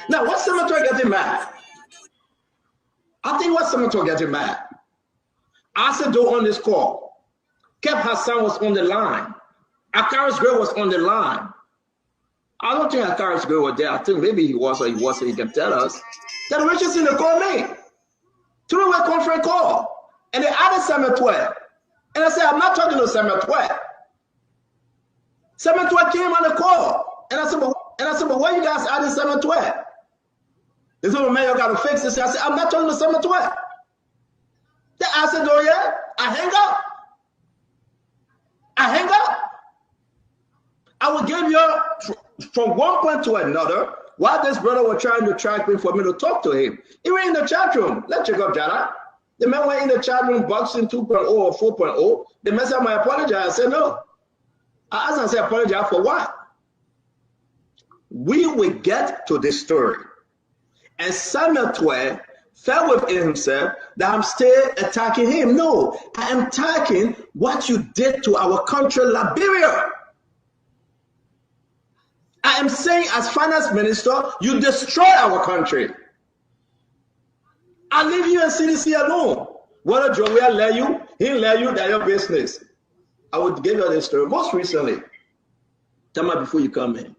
Now, what's Senator getting mad? I think what's Senator getting mad? Asado on this call. Kev Hassan was on the line. Akaris Gray was on the line. I don't think Akaris Gray was there. I think maybe he was or he wasn't. He can tell us. Then Richardson called me. Two-way conference call. And they added Samuel 12. And I said, I'm not talking to Samuel 12. Samuel 12 came on the call. And I said, but why you guys added Samuel 12? They said, well, man, you got to fix this. I said, I'm not talking to Samuel 12. Then I said, oh, yeah? I hang up. I will give you from one point to another while this brother was trying to track me for me to talk to him. He went in the chat room. Let's check up, Jada. The man went in the chat room, boxing 2.0 or 4.0. The man said, I apologize. I said, no. I asked him, I said, apologize for what? We will get to this story. And Samuel 12 felt within himself that I'm still attacking him. No, I am attacking what you did to our country, Liberia. I am saying as finance minister, you destroy our country. I leave you and CDC alone. Whether Joey let you, he let you, that's your business. I would give you this story. Most recently, tell me before you come in.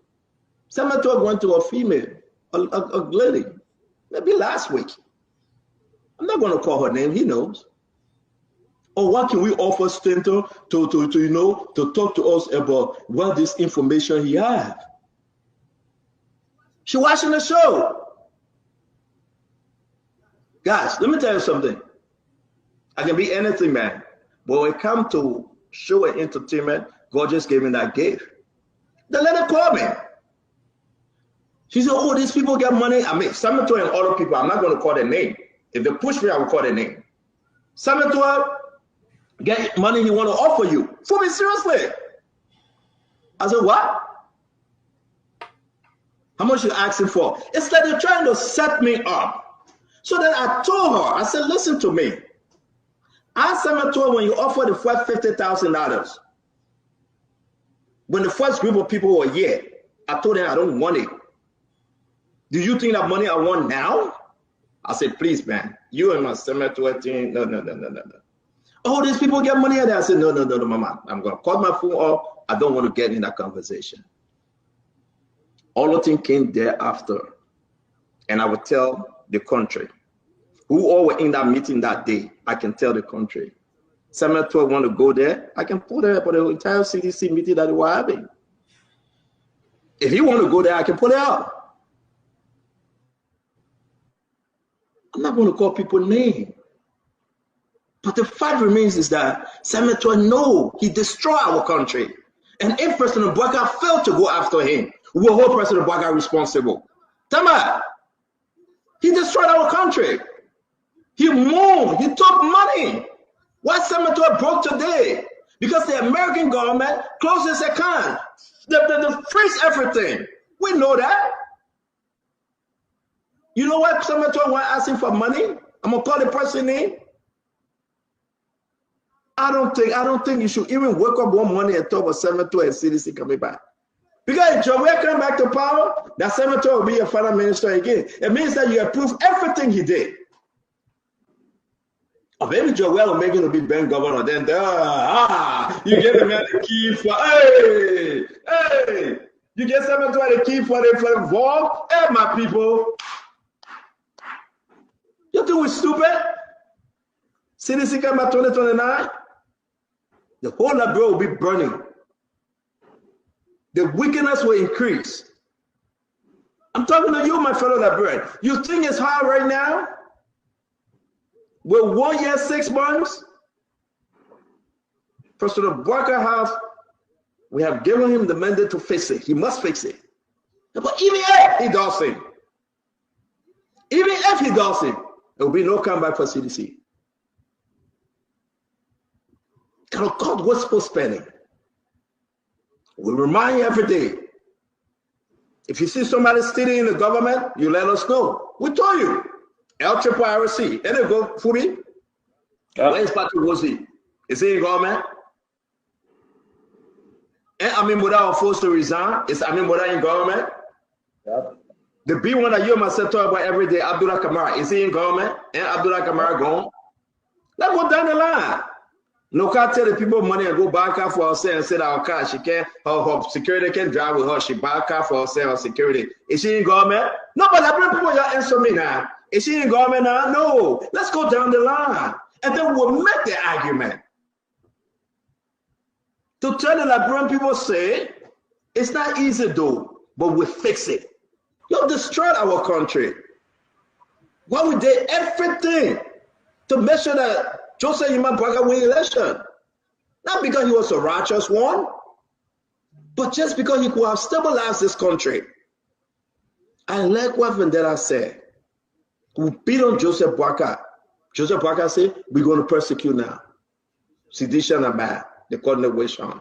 Someone went to a female, a lady, maybe last week. I'm not going to call her name, he knows. Or what can we offer Stanton to talk to us about what this information he has? She watching the show. Guys, let me tell you something. I can be anything, man. But when it comes to show and entertainment, God just gave me that gift. Then let her call me. She said, oh, these people get money. I mean, Samuel and other people, I'm not going to call their name. If they push me, I will call their name. Samuel get money he want to offer you. For me, seriously. I said, what? How much you asking for? It's like they're trying to set me up. So then I told her, I said, listen to me. I Samuel when you offer the first $50,000, when the first group of people were here, I told them I don't want it. Do you think that money I want now? I said, please, man, you and my Samuel thing, no. Oh, these people get money. I said, no, mama. I'm going to cut my phone off. I don't want to get in that conversation. All the thing came thereafter. And I would tell the country, who all were in that meeting that day, I can tell the country. Samuel 12 want to go there, I can put it for the entire CDC meeting that they were having. If you want to go there, I can put it out. I'm not going to call people names. But the fact remains is that Senator, no, he destroyed our country. And if President Bouacar failed to go after him, we will hold President Bouacar responsible. Tama, he destroyed our country. He moved, he took money. Why Senator broke today? Because the American government closed its account. They freeze everything. We know that. You know what Senator was asking for money? I'm gonna call the person name. I don't think you should even wake up one morning and talk about Senator and CDC coming back. Because if Joel come back to power, that Senator will be a final minister again. It means that you approve everything he did. Or maybe Joel will make him to be Ben governor. Then you get the man the key for hey. You get Senator the key for the vault. Hey, my people. You think we're stupid? CDC come back 2029. The whole Liberia will be burning. The wickedness will increase. I'm talking to you, my fellow Liberian. You think it's hard right now? With 1 year, 6 months? President Bouacar we have given him the mandate to fix it. He must fix it. But even if he doesn't, there will be no comeback for CDC. Cannot cut wasteful spending. We remind you every day. If you see somebody stealing in the government, you let us know. We told you. L-Triple-R-C. And they go, Fubi. Where's Patrick Wosi? Is he in government? And Amin Boda was forced to resign. Is Amin Boda in government? Yep. The big one that you myself talk about every day, Abdullah Kamara. Is he in government? And Abdullah Kamara gone? Let's go down the line. No can tell the people money and go back out for herself and say that our car, she can't, her security can drive with her. She back out for herself, her security. Is she in government? No, but Liberian people, y'all answer me now. Is she in government now? No. Let's go down the line. And then we'll make the argument. To tell the Liberian people say, it's not easy though, but we'll fix it. You destroyed our country. Well, we did everything to make sure that Joseph Yuma Bouacar win election. Not because he was a righteous one, but just because he could have stabilized this country. I like what Vendetta said. We beat on Joseph Bouacar. Joseph Bouacar said, we're going to persecute now. Sedition and bad. They call it wish on.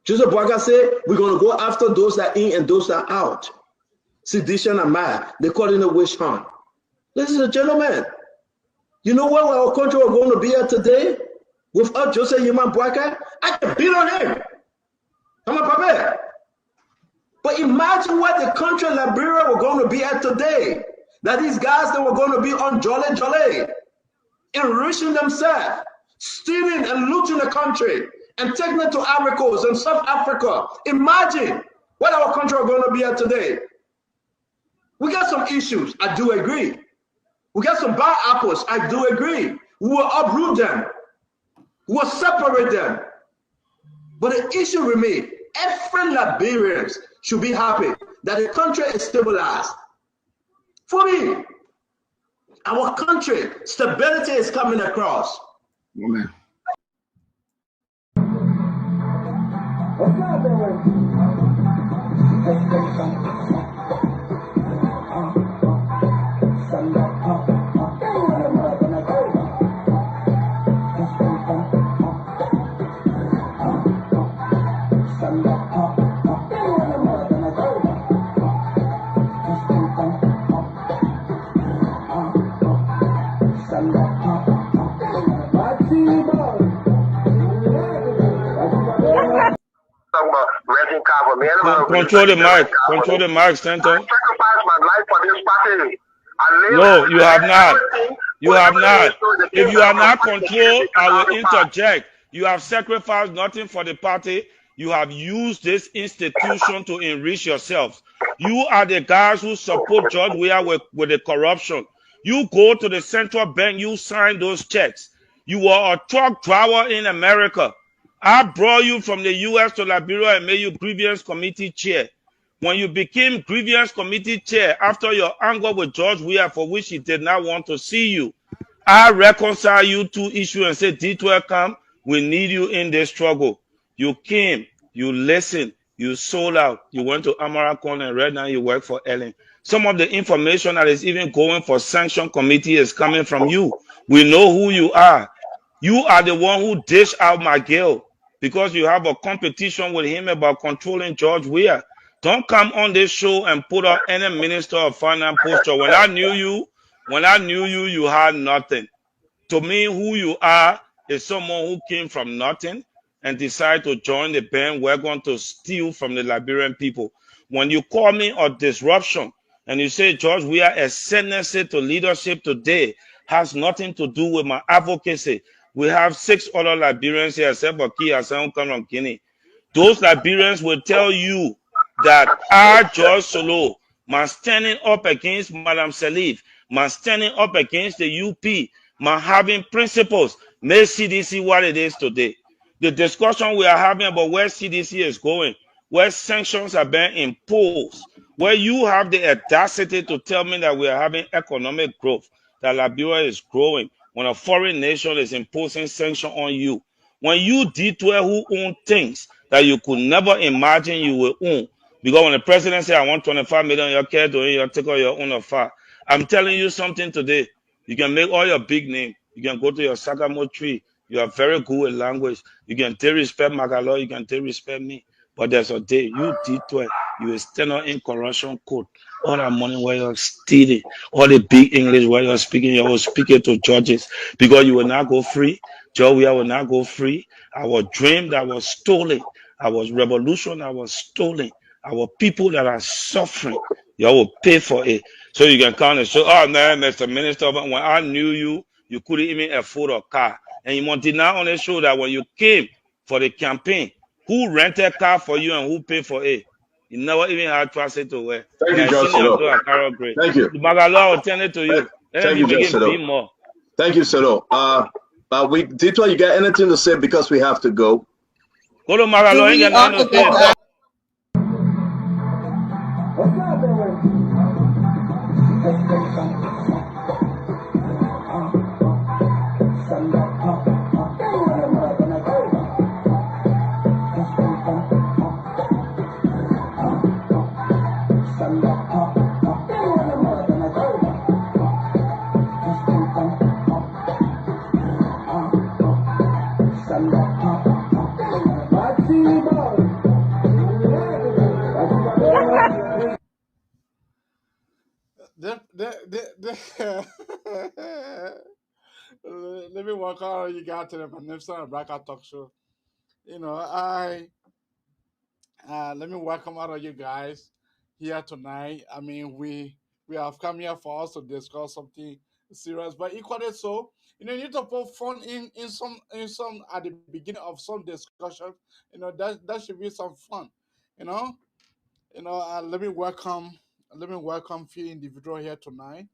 Joseph Bouacar said, we're going to go after those that are in and those that are out. Sedition and mad. They call it a wish hunt. Ladies and gentlemen, you know where our country was going to be at today? Without Joseph Yuma Bouacar? I can beat on him. I'm a papa. But imagine what the country of Liberia were going to be at today. That these guys that were going to be on jolly, enriching themselves, stealing and looting the country, and taking it to Africa and South Africa. Imagine what our country are going to be at today. We got some issues. I do agree. We got some bad apples. I do agree. We will uproot them. We will separate them. But the issue remains. Every Liberian should be happy that the country is stabilized. For me, our country, stability is coming across. Amen. Control the mic. Control the mic, Stanton. I sacrificed my life for this party. No, you have not. You have not. If you have not control, I will interject. You have sacrificed nothing for the party. You have used this institution to enrich yourselves. You are the guys who support George Weah with the corruption. You go to the central bank, you sign those checks. You were a truck driver in America. I brought you from the U.S. to Liberia and made you grievance committee chair. When you became grievance committee chair after your anger with George Weah, for which he did not want to see you, I reconcile you two issues and say, D12 come, we need you in this struggle. You came, you listened, you sold out, you went to Amaracon, and right now you work for Ellen. Some of the information that is even going for sanction committee is coming from you. We know who you are. You are the one who dished out McGill because you have a competition with him about controlling George Weah. Don't come on this show and put up any minister of finance posture. When I knew you, you had nothing. To me, who you are is someone who came from nothing and decided to join the bandwagon to steal from the Liberian people. When you call me a disruption and you say, George, we are ascendancy to leadership today, has nothing to do with my advocacy. We have 6 other Liberians here, except for Key Hassan come from Guinea. Those Liberians will tell you that I, George Solo, man standing up against Madam Salif, man standing up against the UP, man having principles, make CDC what it is today. The discussion we are having about where CDC is going, where sanctions are being imposed, where you have the audacity to tell me that we are having economic growth, that Liberia is growing, when a foreign nation is imposing sanctions on you. When you D12 who own things that you could never imagine you will own, because when the president said, I want 25 million, your care to you take out your own affair. I'm telling you something today. You can make all your big name. You can go to your Sagamo tree. You are very good with language. You can take respect Magalo. You can take respect me. But there's a day you D12, you will stand on in corruption code. All that money where you're stealing, all the big English where you're speaking, you will speak it to judges because you will not go free. Joey will not go free. Our dream that was stolen, our revolution that was stolen, our people that are suffering, you will pay for it. So you can come and show, oh man, Mr. Minister, when I knew you, you couldn't even afford a car. And you want to now only show that when you came for the campaign, who rented a car for you and who paid for it? You never even had transit to wear. Thank And you, I John seen them Solo. do a carol grade. Thank you. The Magalo will tell it to you. Thank Then you, you John begin Solo. be more. Thank you, Solo. We Dito, you got anything to say because we have to go? Go to Magalo, ain't get nothing to say. Let me walk out. You got to the Magnificent Blackout Talk Show. You know, let me welcome all of you guys here tonight. I mean, we have come here for us to discuss something serious, but equally so, you know, you need to put fun in some at the beginning of some discussion. You know, that should be some fun. You know, let me welcome few individual here tonight.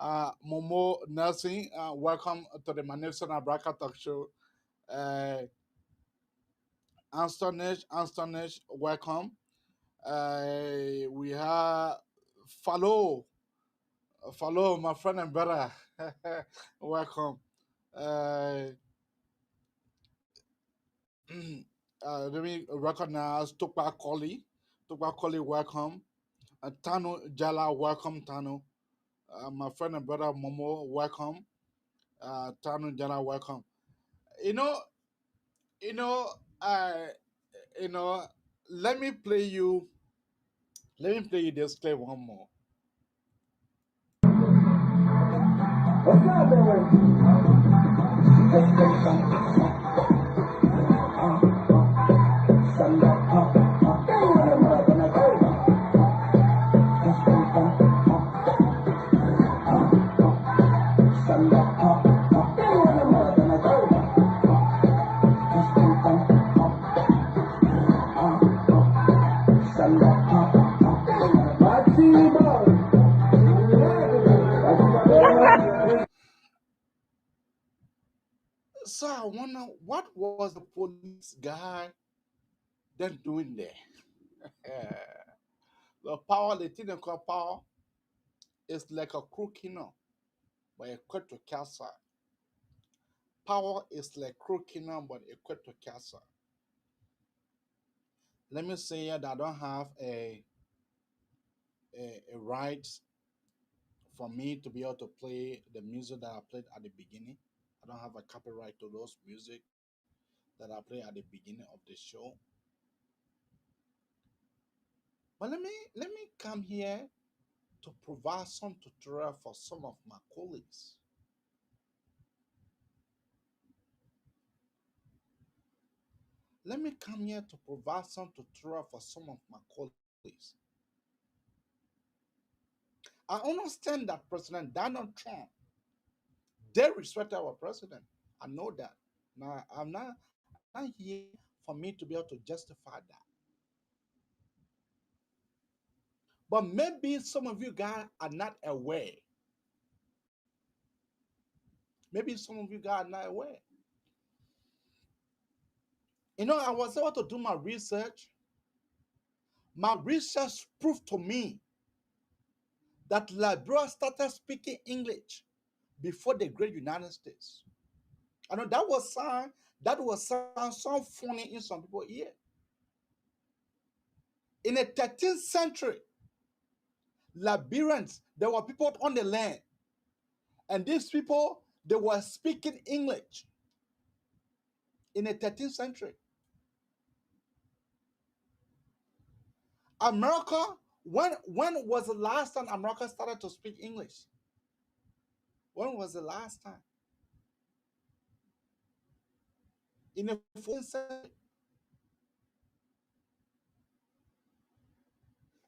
Momo Nelson, welcome to the Magnificent Abraka Talk Show. Uh, Anstonish, welcome. We have follow, my friend and brother, welcome. Uh, Let me recognize Tukpa Koli. Tukpa Koli, welcome. Tano Jala, welcome, Tano. My friend and brother Momo, welcome. Tano Jala, welcome. You know, you know, uh, you know, let me play you. Let me play you this clip one more. So I wonder what was the police guy then doing there? The power, the thing they call power, is like a crook, you know. but equipped to cancer. Power is like crooked kingdom, but equipped to cancer. Let me say that I don't have a right for me to be able to play the music that I played at the beginning. I don't have a copyright to those music that I played at the beginning of the show. But let me come here to provide some tutorial for some of my colleagues. Let me come here to provide some tutorial for some of my colleagues. I understand that President Donald Trump, they respect our president. I know that. Now I'm not here for me to be able to justify that. But maybe some of you guys are not aware. Maybe some of you guys are not aware. You know, I was able to do my research. My research proved to me that Liberia started speaking English before the great United States. I know that was sound so funny in some people ear. In the 13th century, Liberians, there were people on the land, and these people, they were speaking English in the 13th century. America, when was the last time America started to speak English? When was the last time? In the 14th century.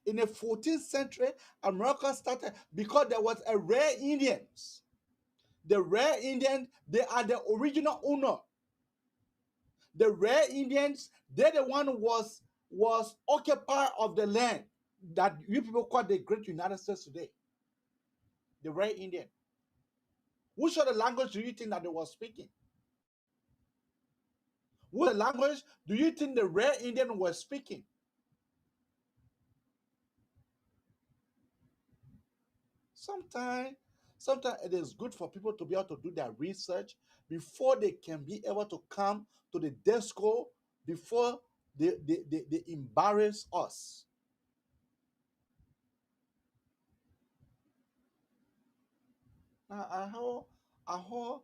In the 14th century, America started because there was a rare Indians. The rare Indians, they are the original owner. The rare Indians, they're the one who was occupier of the land that you people call the great United States today. The rare Indian. Which other language do you think that they were speaking? What language do you think the rare Indian was speaking? Sometimes it is good for people to be able to do their research before they can be able to come to the disco, before they embarrass us. I heard,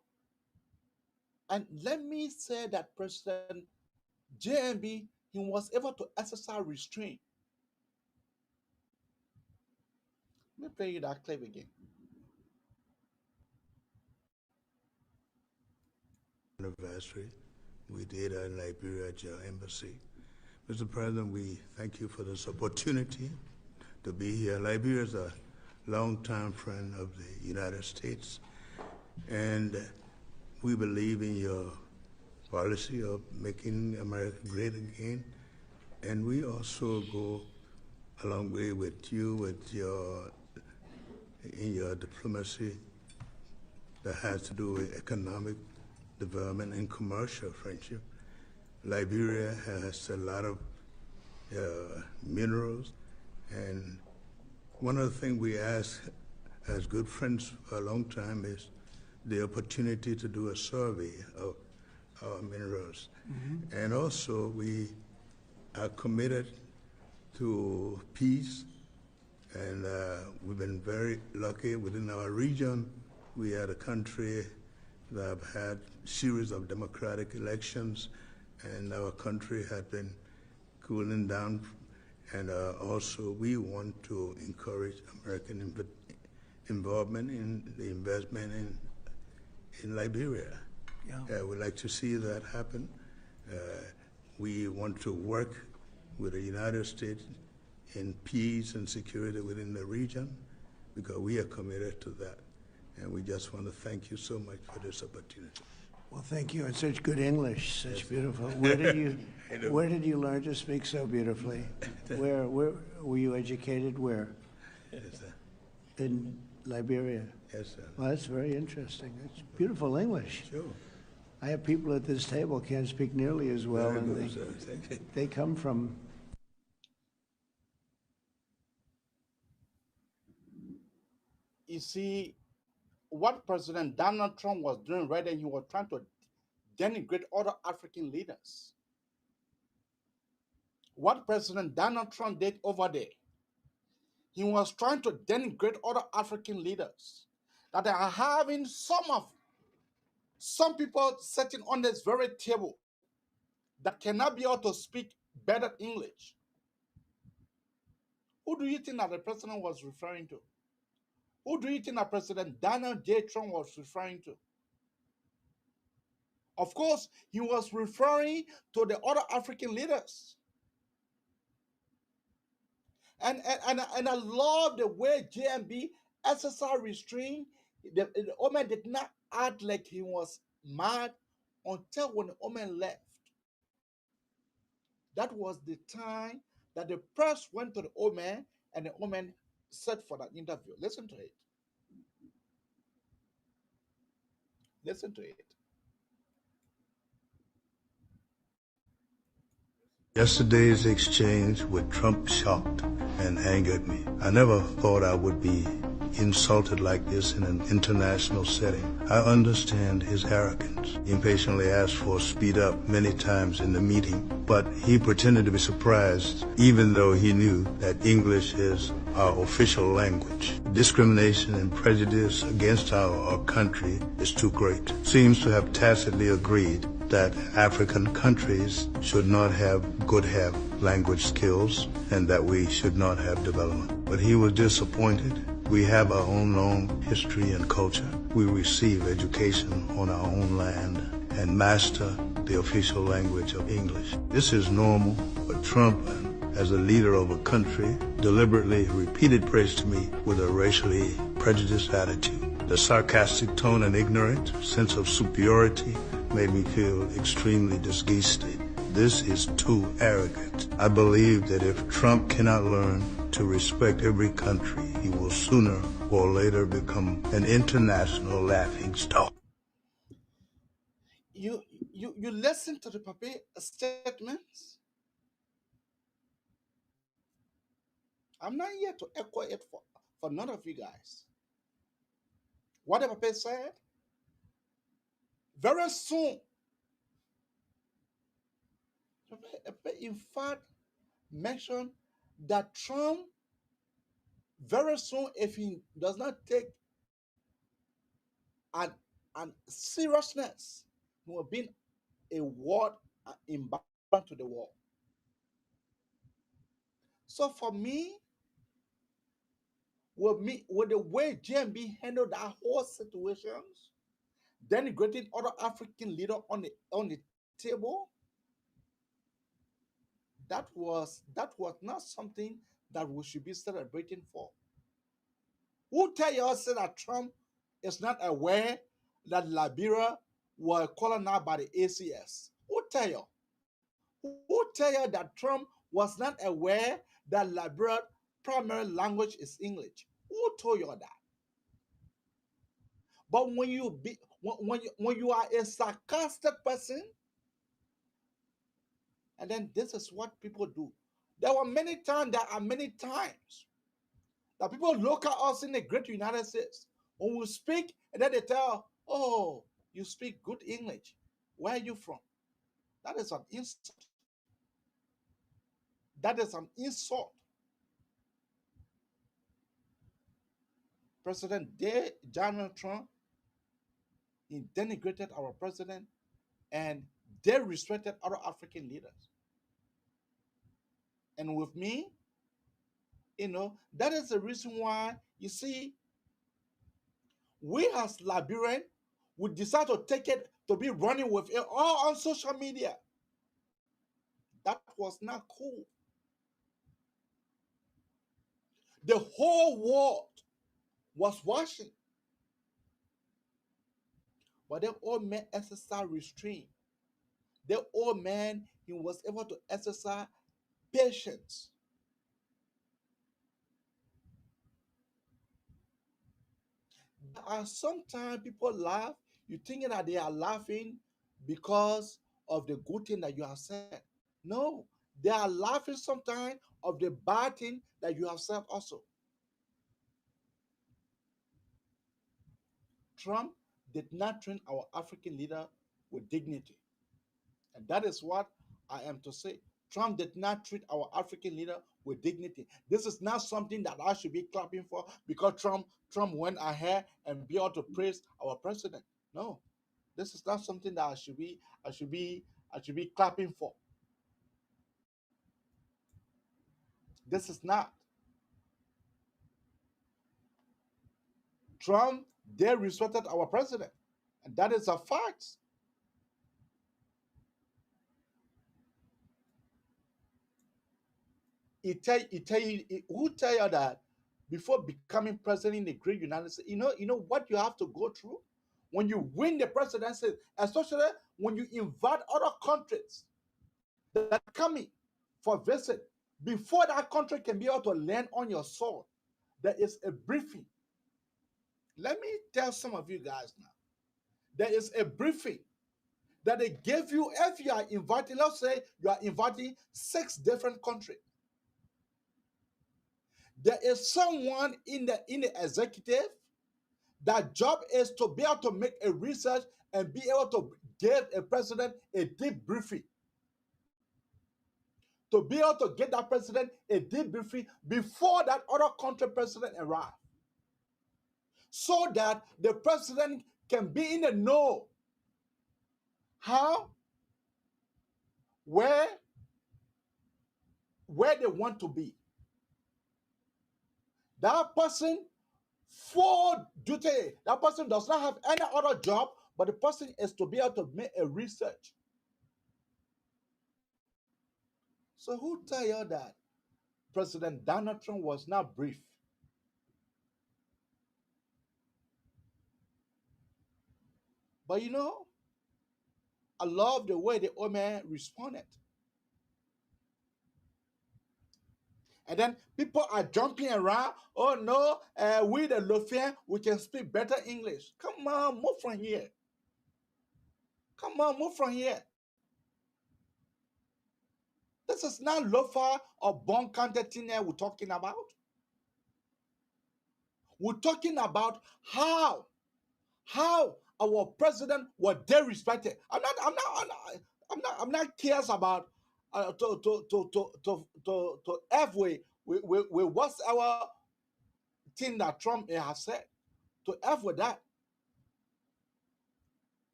and let me say that President JMB, he was able to exercise restraint. Let me play you that clip again. Anniversary we did in Liberia at your embassy. Mr. President, we thank you for this opportunity to be here. Liberia is a longtime friend of the United States, and we believe in your policy of making America great again. And we also go a long way with you in your diplomacy that has to do with economic development and commercial friendship. Liberia has a lot of minerals, and one of the things we ask as good friends for a long time is the opportunity to do a survey of our minerals. Mm-hmm. And also we are committed to peace, and we've been very lucky within our region. We are a country that have had series of democratic elections, and our country had been cooling down. And also we want to encourage American involvement in the investment in Liberia. Yeah. We'd like to see that happen. We want to work with the United States in peace and security within the region, because we are committed to that. And we just want to thank you so much for this opportunity. Well, thank you. And such good English, such beautiful. Where did you learn to speak so beautifully? Where were you educated? Where? Yes, sir. In Liberia. Yes, sir. Well, that's very interesting. It's beautiful English. Sure. I have people at this table can't speak nearly as well, Very and good, sir. they come from. You see, what President Donald Trump was doing right then, he was trying to denigrate other African leaders. What President Donald Trump did over there, he was trying to denigrate other African leaders that are having some people sitting on this very table that cannot be able to speak better English. Who do you think that the president was referring to? Who do you think that President Donald J. Trump was referring to? Of course, he was referring to the other African leaders. And I love the way JMB exercised restraint. The Oman did not act like he was mad until when the Oman left. That was the time that the press went to the Oman and the Oman set for that interview. Listen to it. Listen to it. Yesterday's exchange with Trump shocked and angered me. I never thought I would be insulted like this in an international setting. I understand his arrogance. He impatiently asked for speed up many times in the meeting, but he pretended to be surprised, even though he knew that English is our official language. Discrimination and prejudice against our country is too great. Seems to have tacitly agreed that African countries should not have language skills and that we should not have development. But he was disappointed. We have our own long history and culture. We receive education on our own land and master the official language of English. This is normal, but Trump, as a leader of a country, deliberately repeated praise to me with a racially prejudiced attitude. The sarcastic tone and ignorant sense of superiority made me feel extremely disgusted. This is too arrogant. I believe that if Trump cannot learn to respect every country, he will sooner or later become an international laughing stock. You listen to the Pape statements. I'm not here to echo it for none of you guys. What the Pape said, very soon, in fact, mentioned that Trump, very soon, if he does not take an seriousness, he will be a word embarrassment to the world. So for me, with the way JMB handled that whole situations, denigrating other African leader on the table, that was not something that we should be celebrating for. Who tell you also that Trump is not aware that Liberia were colonized by the ACS? Who tell you? Who tell you that Trump was not aware that Liberia's primary language is English? Who told you that? But when you are a sarcastic person, and then this is what people do. There are many times that people look at us in the great United States when we speak, and then they tell, "Oh, you speak good English. Where are you from?" That is an insult. That is an insult. President Donald Trump, he denigrated our president and they respected other African leaders. And with me, that is the reason why, you see, we as Liberian would decide to take it to be running with it all on social media. That was not cool. The whole world was watching. But the old man exercised restraint. The old man, he was able to exercise patience. Sometimes people laugh, you thinking that they are laughing because of the good thing that you have said. No, they are laughing sometimes of the bad thing that you have said also. Trump did not treat our African leader with dignity. And that is what I am to say. Trump did not treat our African leader with dignity. This is not something that I should be clapping for because Trump went ahead and be able to praise our president. No, this is not something that I should be clapping for. This is not. Trump, they respected our president. And that is a fact. Who tell you that before becoming president in the great United States, you know what you have to go through when you win the presidency, especially when you invite other countries that are coming for visit. Before that country can be able to land on your soil, there is a briefing. Let me tell some of you guys now. There is a briefing that they give you if you are inviting, let's say you are inviting 6 different countries. There is someone in the executive that job is to be able to make a research and be able to give a president a deep briefing. To be able to get that president a deep briefing before that other country president arrives. So that the president can be in the know how, where they want to be. That person for duty, that person does not have any other job, but the person is to be able to make a research. So who tell you that President Donald Trump was not brief? But you know, I love the way the old man responded. And then people are jumping around. Oh no, we the Lothian, we can speak better English. Come on, move from here. Come on, move from here. This is not Lofa or Bon County thing we're talking about. We're talking about how our president was disrespected. I'm not curious about to F with what's our thing that Trump has said. To F with that.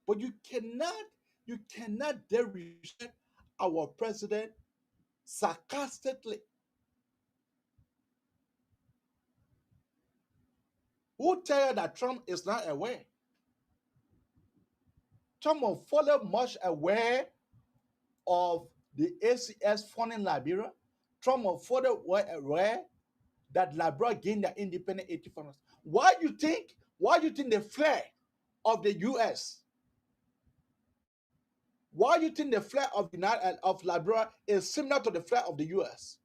But you cannot disrespect our president sarcastically. Who tell you that Trump is not aware? Trump was fully much aware of the ACS fund in Liberia. Trump was fully aware that Liberia gained their independent 1800s. Why do you think the flag of the US? Why do you think the flag of Liberia is similar to the flag of the US?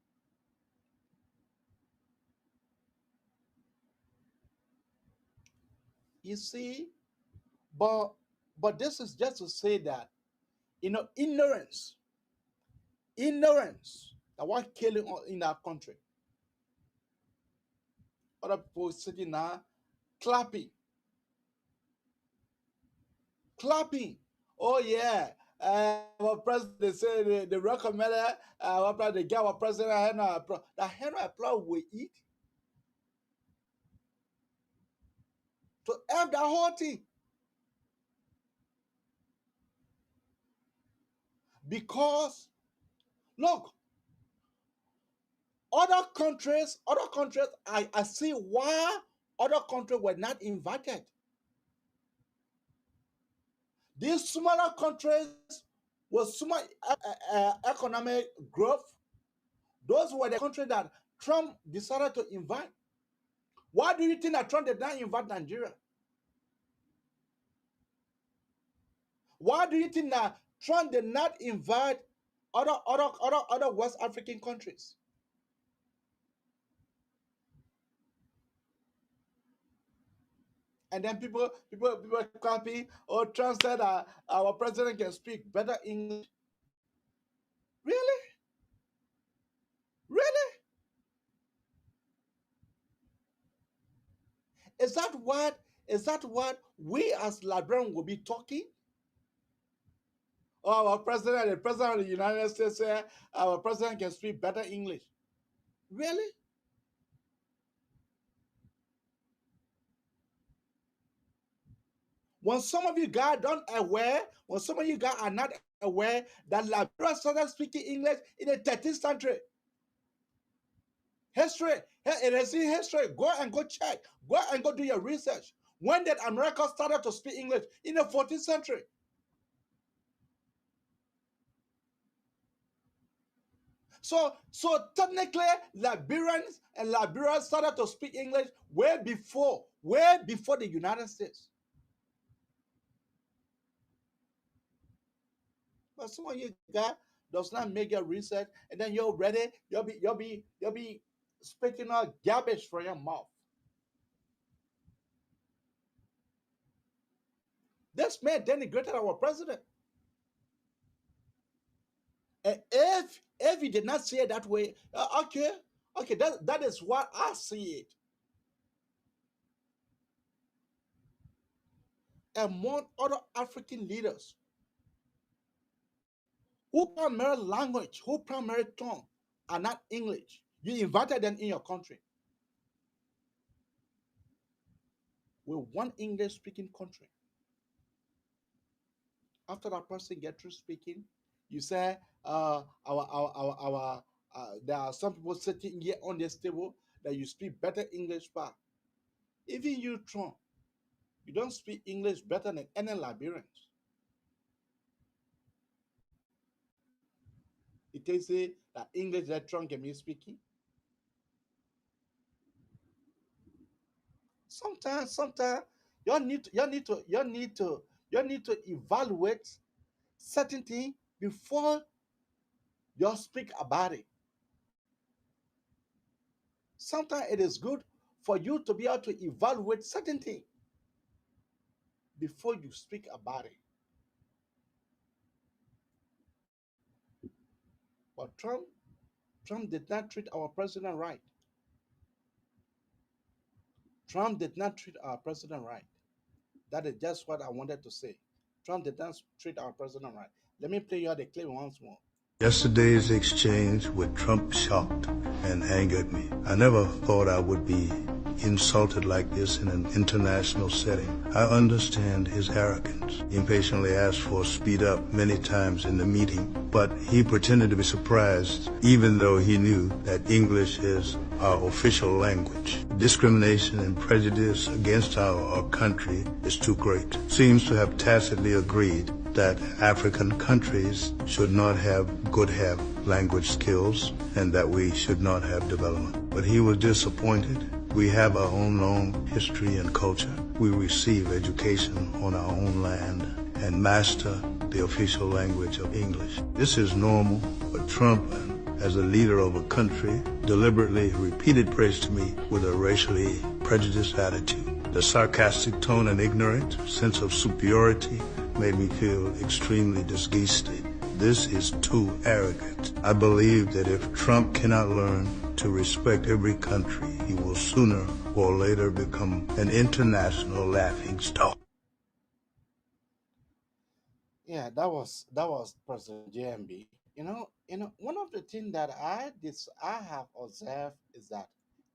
You see, but this is just to say that, ignorance that was killing in our country. Other people sitting now clapping. Oh yeah, our president, they say they recommended they gave our president a hand applause. The hand applause we eat to help the whole thing. Because look, other countries, I see why other countries were not invited. These smaller countries with small economic growth, those were the countries that Trump decided to invite. Why do you think that Trump did not invite Nigeria? Why do you think that Trump did not invite other West African countries? And then people clapping. Oh, Trump said our president can speak better English. Really? Is that what we as Liberians will be talking? Oh, our president, the president of the United States said our president can speak better English. Really? When some of you guys don't aware, when some of you guys are not aware that Liberia started speaking English in the 13th century. History, it is in history. Go check. Go and go do your research. When did America started to speak English? In the 14th century. So technically, Liberians and Liberians started to speak English way before the United States. But some of you guys does not make your research, and then you're ready. You'll be speaking out garbage from your mouth. This man denigrated our president. And if he did not say it that way, okay, that is what I see it. Among other African leaders who primary language, who primary tongue are not English, you invited them in your country. We're one English-speaking country. After that person get through speaking, you say, there are some people sitting here on this table that you speak better English by. Even you, Trump, you don't speak English better than any Liberians. It can say that English that Trump can be speaking. Sometimes you need to evaluate certain things before you speak about it. Sometimes it is good for you to be able to evaluate certain things before you speak about it. But Trump did not treat our president right. Trump did not treat our president right. That is just what I wanted to say. Trump did not treat our president right. Let me play you the clip once more. Yesterday's exchange with Trump shocked and angered me. I never thought I would be insulted like this in an international setting. I understand his arrogance. He impatiently asked for speed up many times in the meeting, but he pretended to be surprised, even though he knew that English is our official language. Discrimination and prejudice against our country is too great. Seems to have tacitly agreed that African countries should not have language skills and that we should not have development. But he was disappointed. We have our own long history and culture. We receive education on our own land and master the official language of English. This is normal, but Trump, as a leader of a country, deliberately repeated praise to me with a racially prejudiced attitude. The sarcastic tone and ignorant sense of superiority made me feel extremely disgusted. This is too arrogant. I believe that if Trump cannot learn to respect every country, he will sooner or later become an international laughing stock. Yeah, that was President JMB. One of the things that I have observed is that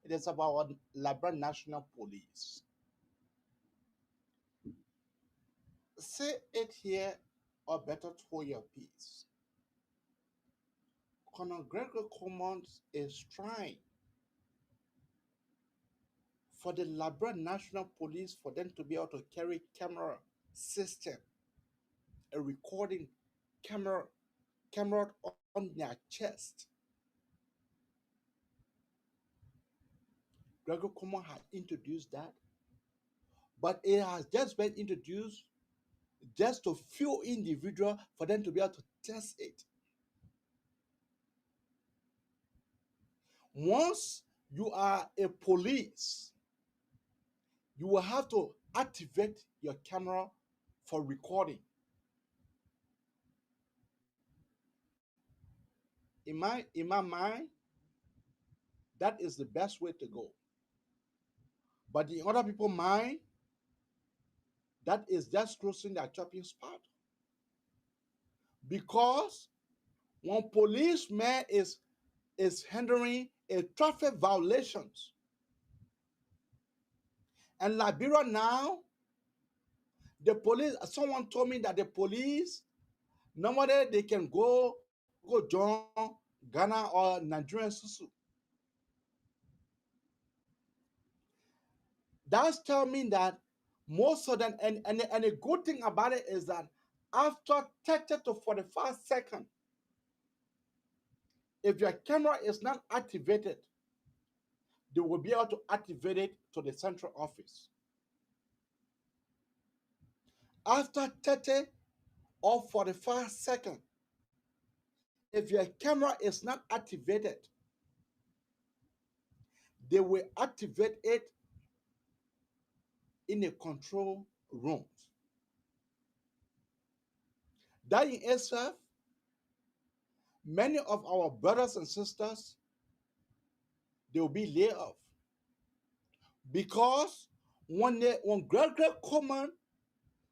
it is about Liberian National Police. Say it here or better hold your peace. Colonel Gregory Commons is trying for the Liberian National Police for them to be able to carry camera system, a recording camera on their chest. Gregory Commons had introduced that, but it has just been introduced just to few individuals for them to be able to test it. Once you are a police, you will have to activate your camera for recording. In my mind, that is the best way to go. But in other people's mind, that is just closing their shopping spot. Because when policeman is hindering a traffic violations, and Liberia now, the police, someone told me that the police, nowadays they can go join Ghana or Nigerian susu. That's telling me that most of them, and the good thing about it is that after 30 to 45 seconds, if your camera is not activated, they will be able to activate it to the central office. After 30 or 45 seconds, if your camera is not activated, they will activate it in the control rooms. That in itself, many of our brothers and sisters, they will be laid off. Because when great common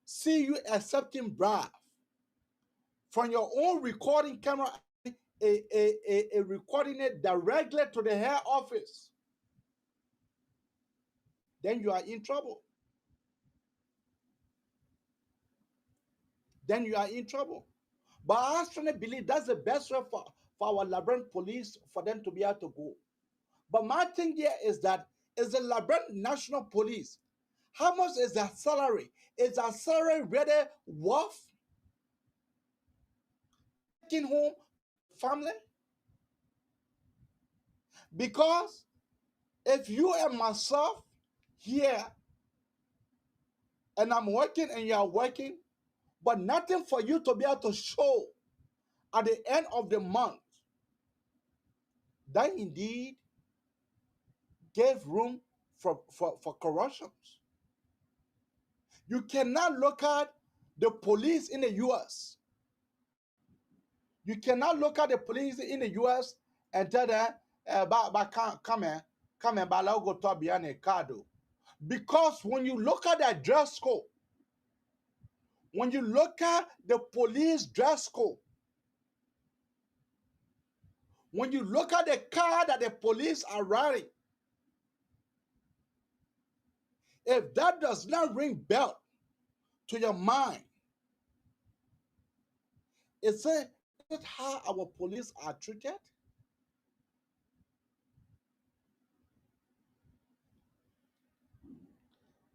see you accepting bribe from your own recording camera, a recording it directly to the head office, then you are in trouble. Then you are in trouble. But I strongly believe that's the best way for our Liberian police for them to be able to go. But my thing here is that is the Liberian National Police, how much is their salary? Is their salary really worth taking home family? Because if you and myself here, and I'm working and you are working, but nothing for you to be able to show at the end of the month, that indeed gave room for corruptions. You cannot look at the police in the U.S. You cannot look at the police in the U.S. and tell them, come here, but I'll go talk behind a car. Because when you look at their dress code, when you look at the police dress code, when you look at the car that the police are riding, if that does not ring bell to your mind, is it how our police are treated?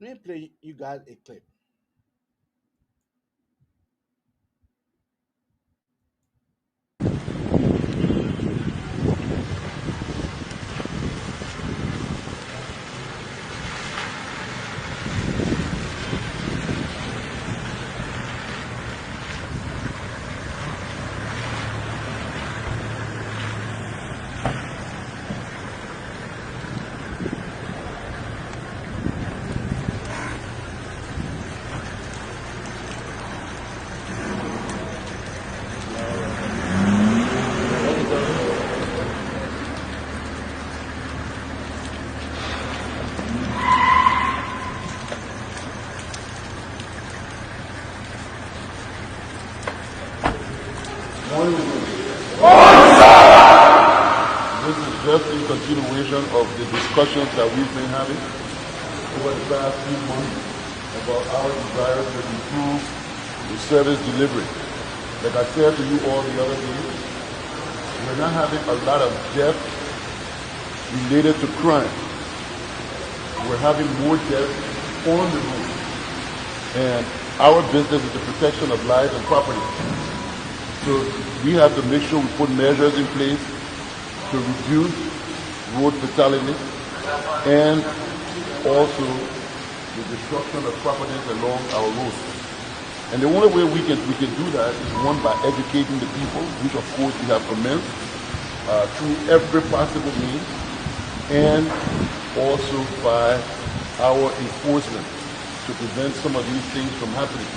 Let me play you guys a clip. This is just in continuation of the discussions that we've been having over the past few months about our desire to improve the service delivery. Like I said to you all the other day, we're not having a lot of deaths related to crime. We're having more deaths on the road. And our business is the protection of lives and property. So we have to make sure we put measures in place to reduce road fatalities and also the destruction of properties along our roads. And the only way we can do that is one, by educating the people, which of course we have commenced through every possible means, and also by our enforcement to prevent some of these things from happening.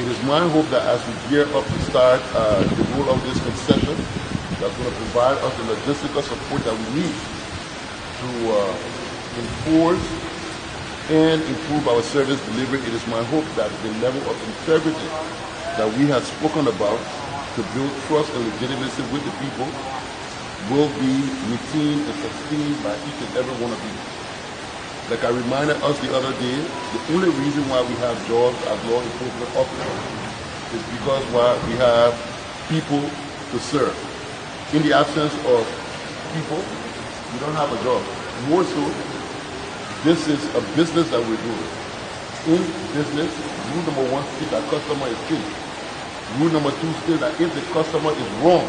It is my hope that as we gear up to start the roll of this concession, that's going to provide us the logistical support that we need to enforce and improve our service delivery. It is my hope that the level of integrity that we have spoken about to build trust and legitimacy with the people will be maintained and sustained by each and every one of you. Like I reminded us the other day, the only reason why we have jobs as law enforcement officers is because why we have people to serve. In the absence of people, we don't have a job. More so, this is a business that we're doing. In business, rule number one states that customer is king. Rule number two states that if the customer is wrong,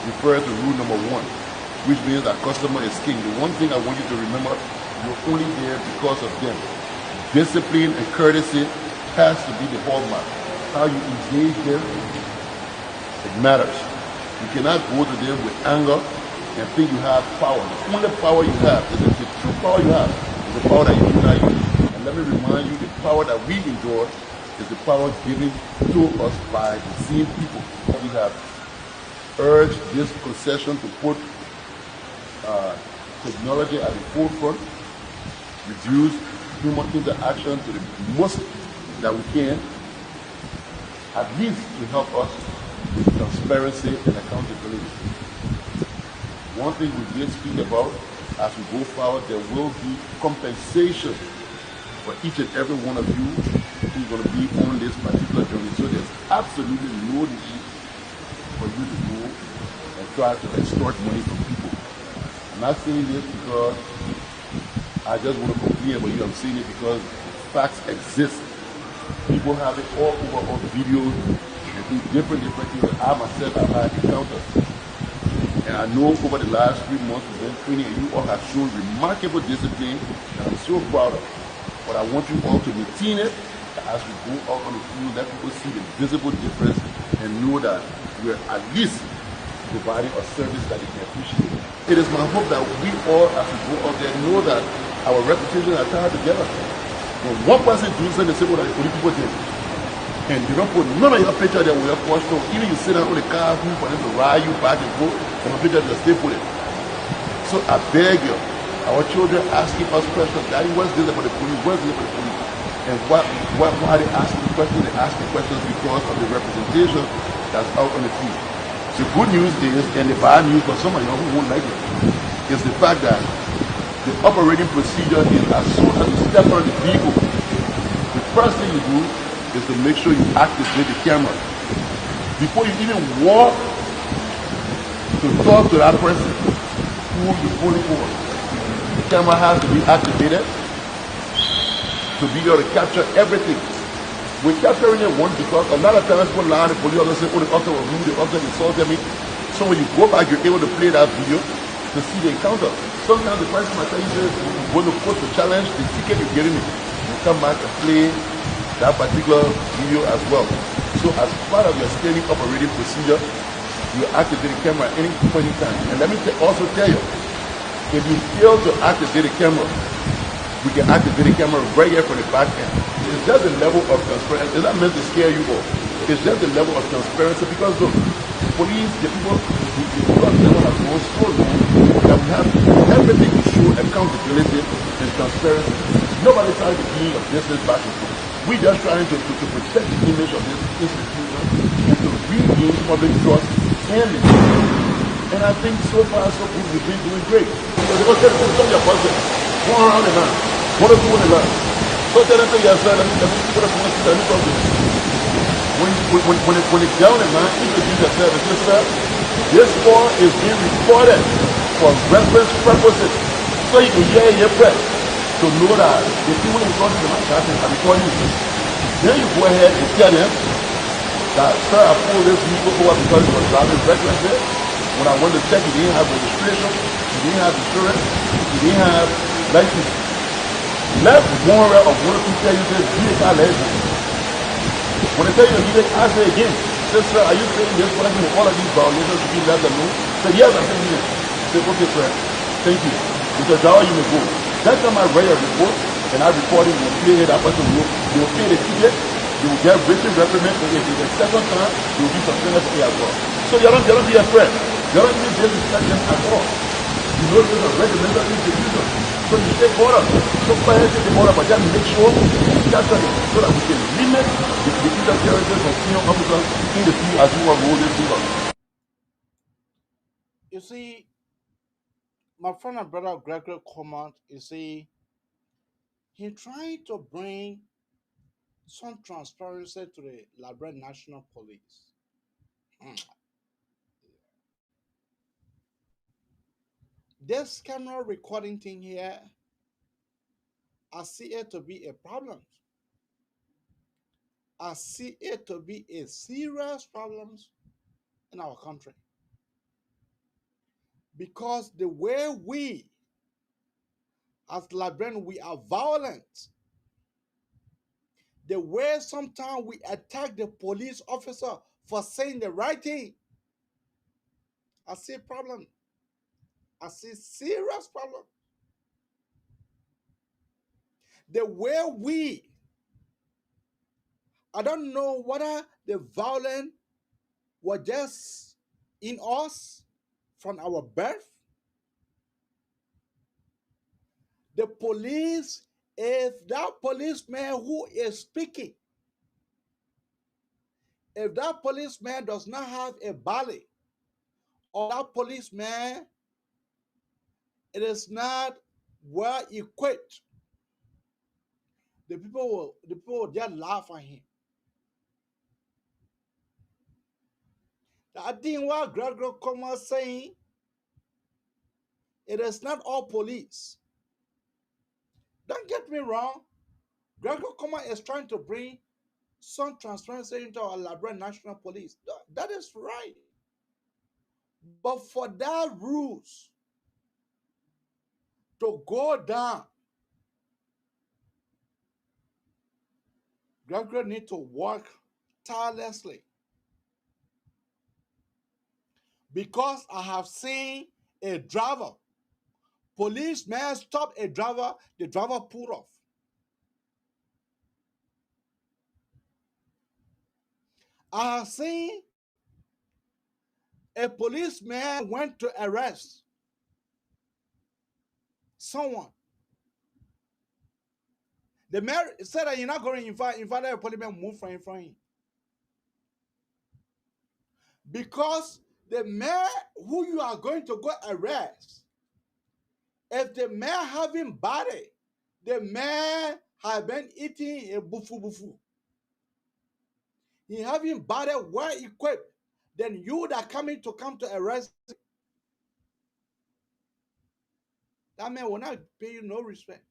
refer to rule number one, which means that customer is king. The one thing I want you to remember, you're only there because of them. Discipline and courtesy has to be the hallmark. How you engage them, it matters. You cannot go to them with anger and think you have power. The only power you have is the true power you have is the power that you do not use. And let me remind you, the power that we enjoy is the power given to us by the same people. We have urged this concession to put technology at the forefront, reduce human interaction to the most that we can, at least to help us with transparency and accountability. One thing we did speak about as we go forward, there will be compensation for each and every one of you who's going to be on this particular journey. So there's absolutely no need for you to go and try to extort money from people. I'm not saying this because I just want to complain about you. I'm saying it because facts exist. People have it all over on videos and do different things. I myself have had encounters. And I know over the last 3 months we've been training, and you all have shown remarkable discipline, and I'm so proud of. But I want you all to maintain it as we go out on the field, let people see the visible difference and know that we're at least providing a service that they can appreciate. It is my hope that we all, as we go out there, know that our reputation are tied together. When one person does something, they say, well, the only people did. And you don't put none of your picture there with your post. Even you sit down on the car for them to ride you back and forth, and the picture just stay put it. So I beg you, our children asking us questions, Daddy, what's this about the police? What's this about the police? And why are they asking the questions? They ask the questions because of the representation that's out on the field. The good news is, and the bad news for some of you who won't like it, is the fact that the operating procedure is as soon as you step on the vehicle, the first thing you do is to make sure you activate the camera. Before you even walk to talk to that person who you're pulling over, the camera has to be activated to be able to capture everything. We're capturing it once because a lot of times people lie, the police officer say, oh, the officer was rude, the officer insulted me. So when you go back, you're able to play that video to see the encounter. Sometimes the person might tell you, when you put the challenge, the ticket you're getting it, you come back and play that particular video as well. So as part of your standing operating procedure, you activate the camera at any point in time. And let me also tell you, if you fail to activate the camera, we can activate the camera right here from the back end. It's just the level of transparency. It's not meant to scare you all. It's just the level of transparency because look, the police, the people have gone so long that we have everything to show accountability and transparency. Nobody tries to be a business back and forth. We're just trying to protect the image of this institution and to regain public trust and legitimacy. And I think so far so good, we've been doing great. Because they go tell them, tell your person, go around the line, what are you doing the line? So tell them to yourself, let me put a police, let me talk to you. When it's down the line, introduce yourself and say, sir, this call is being recorded for reference purposes. So you can hear your press. To know that the people who come to the market are recording you. Then you go ahead and tell them that, sir, I pulled this vehicle over because it was driving recklessly. When I went to check, he didn't have registration, he didn't have insurance, he didn't have license. Let one or one or two tell you this, you got license. When they tell you to give it, I say again, say, sir, are you saying this person with all of these violations to be left alone? Say, yes, I'm saying this. Say, okay, sir, thank you. Because now you may go. That time I write a report and I report it, will clear it, that person will pay the ticket, they will get written reprimand, and if it's the second time, they will be suspended for it as well. So you don't be afraid. You don't even disrespect them at all. You know there's a regimental institution. So you say order. So fire say the order, but just make sure that's so that we can limit the interferences of senior officers in the field as you are holding people. You see, my friend and brother Gregory Command, you see, he trying to bring some transparency to the Liberia National Police. This camera recording thing here, I see it to be a problem. I see it to be a serious problem in our country. Because the way we, as Liberians, we are violent. The way sometimes we attack the police officer for saying the right thing. I see a problem. I see serious problem. The way we, I don't know whether the violence was just in us from our birth. The police, if that policeman who is speaking, if that policeman does not have a belly, or that policeman, it is not well equipped, the people will just laugh at him. I think what Gregory Comer saying, it is not all police. Don't get me wrong. Gregory Comer is trying to bring some transparency into our Liberia National Police. That is right. But for that rules to go down, Gregory need to work tirelessly. Because I have seen a driver, policeman stop a driver, the driver pulled off. I have seen a policeman went to arrest someone. The mayor said that you're not going to invite a policeman move from in front of him. Because the mayor who you are going to go arrest, if the mayor having body, the mayor have been eating a bufu. He having body well equipped, then you that come to arrest, that man will not pay you no respect.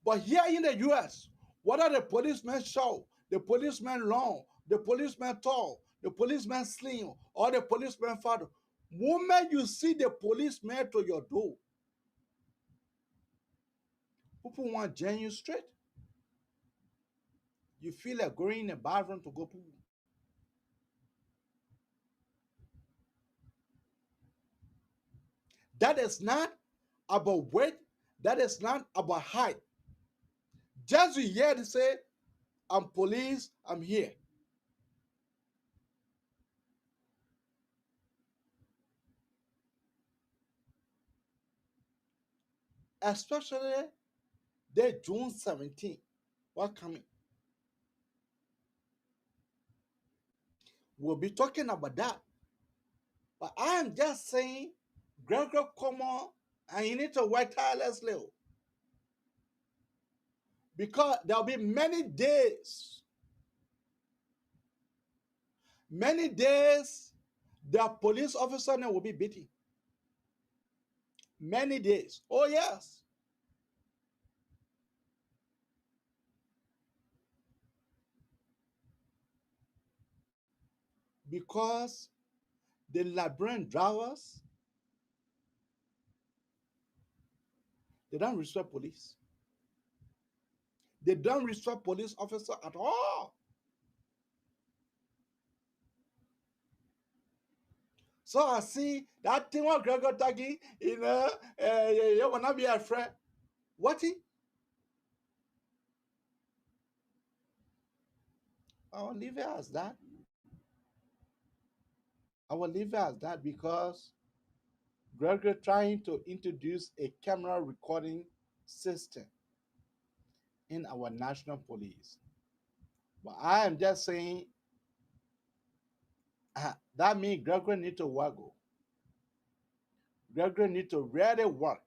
But here in the US, what are the policemen short, the policemen long, the policemen tall, the policemen slim, or the policemen fat? Moment you see the policeman to your door, people want to jam you straight. You feel like going in the bathroom to go poo. That is not about weight. That is not about height. Just you hear to say, I'm police, I'm here. Especially the June 17th. What coming? We'll be talking about that. But I am just saying, Gregory, come on, and you need to work tirelessly. Because there'll be many days the police officer will be beaten. Many days. Oh, yes. Because the Liberian drivers, they don't respect police. They don't respect police officer at all. So I see that thing what Gregor talking, you will not be afraid. What he? I will leave it as that. I will leave it as that because Gregory trying to introduce a camera recording system in our national police. But I am just saying that means Gregory need to waggle. Gregory need to really work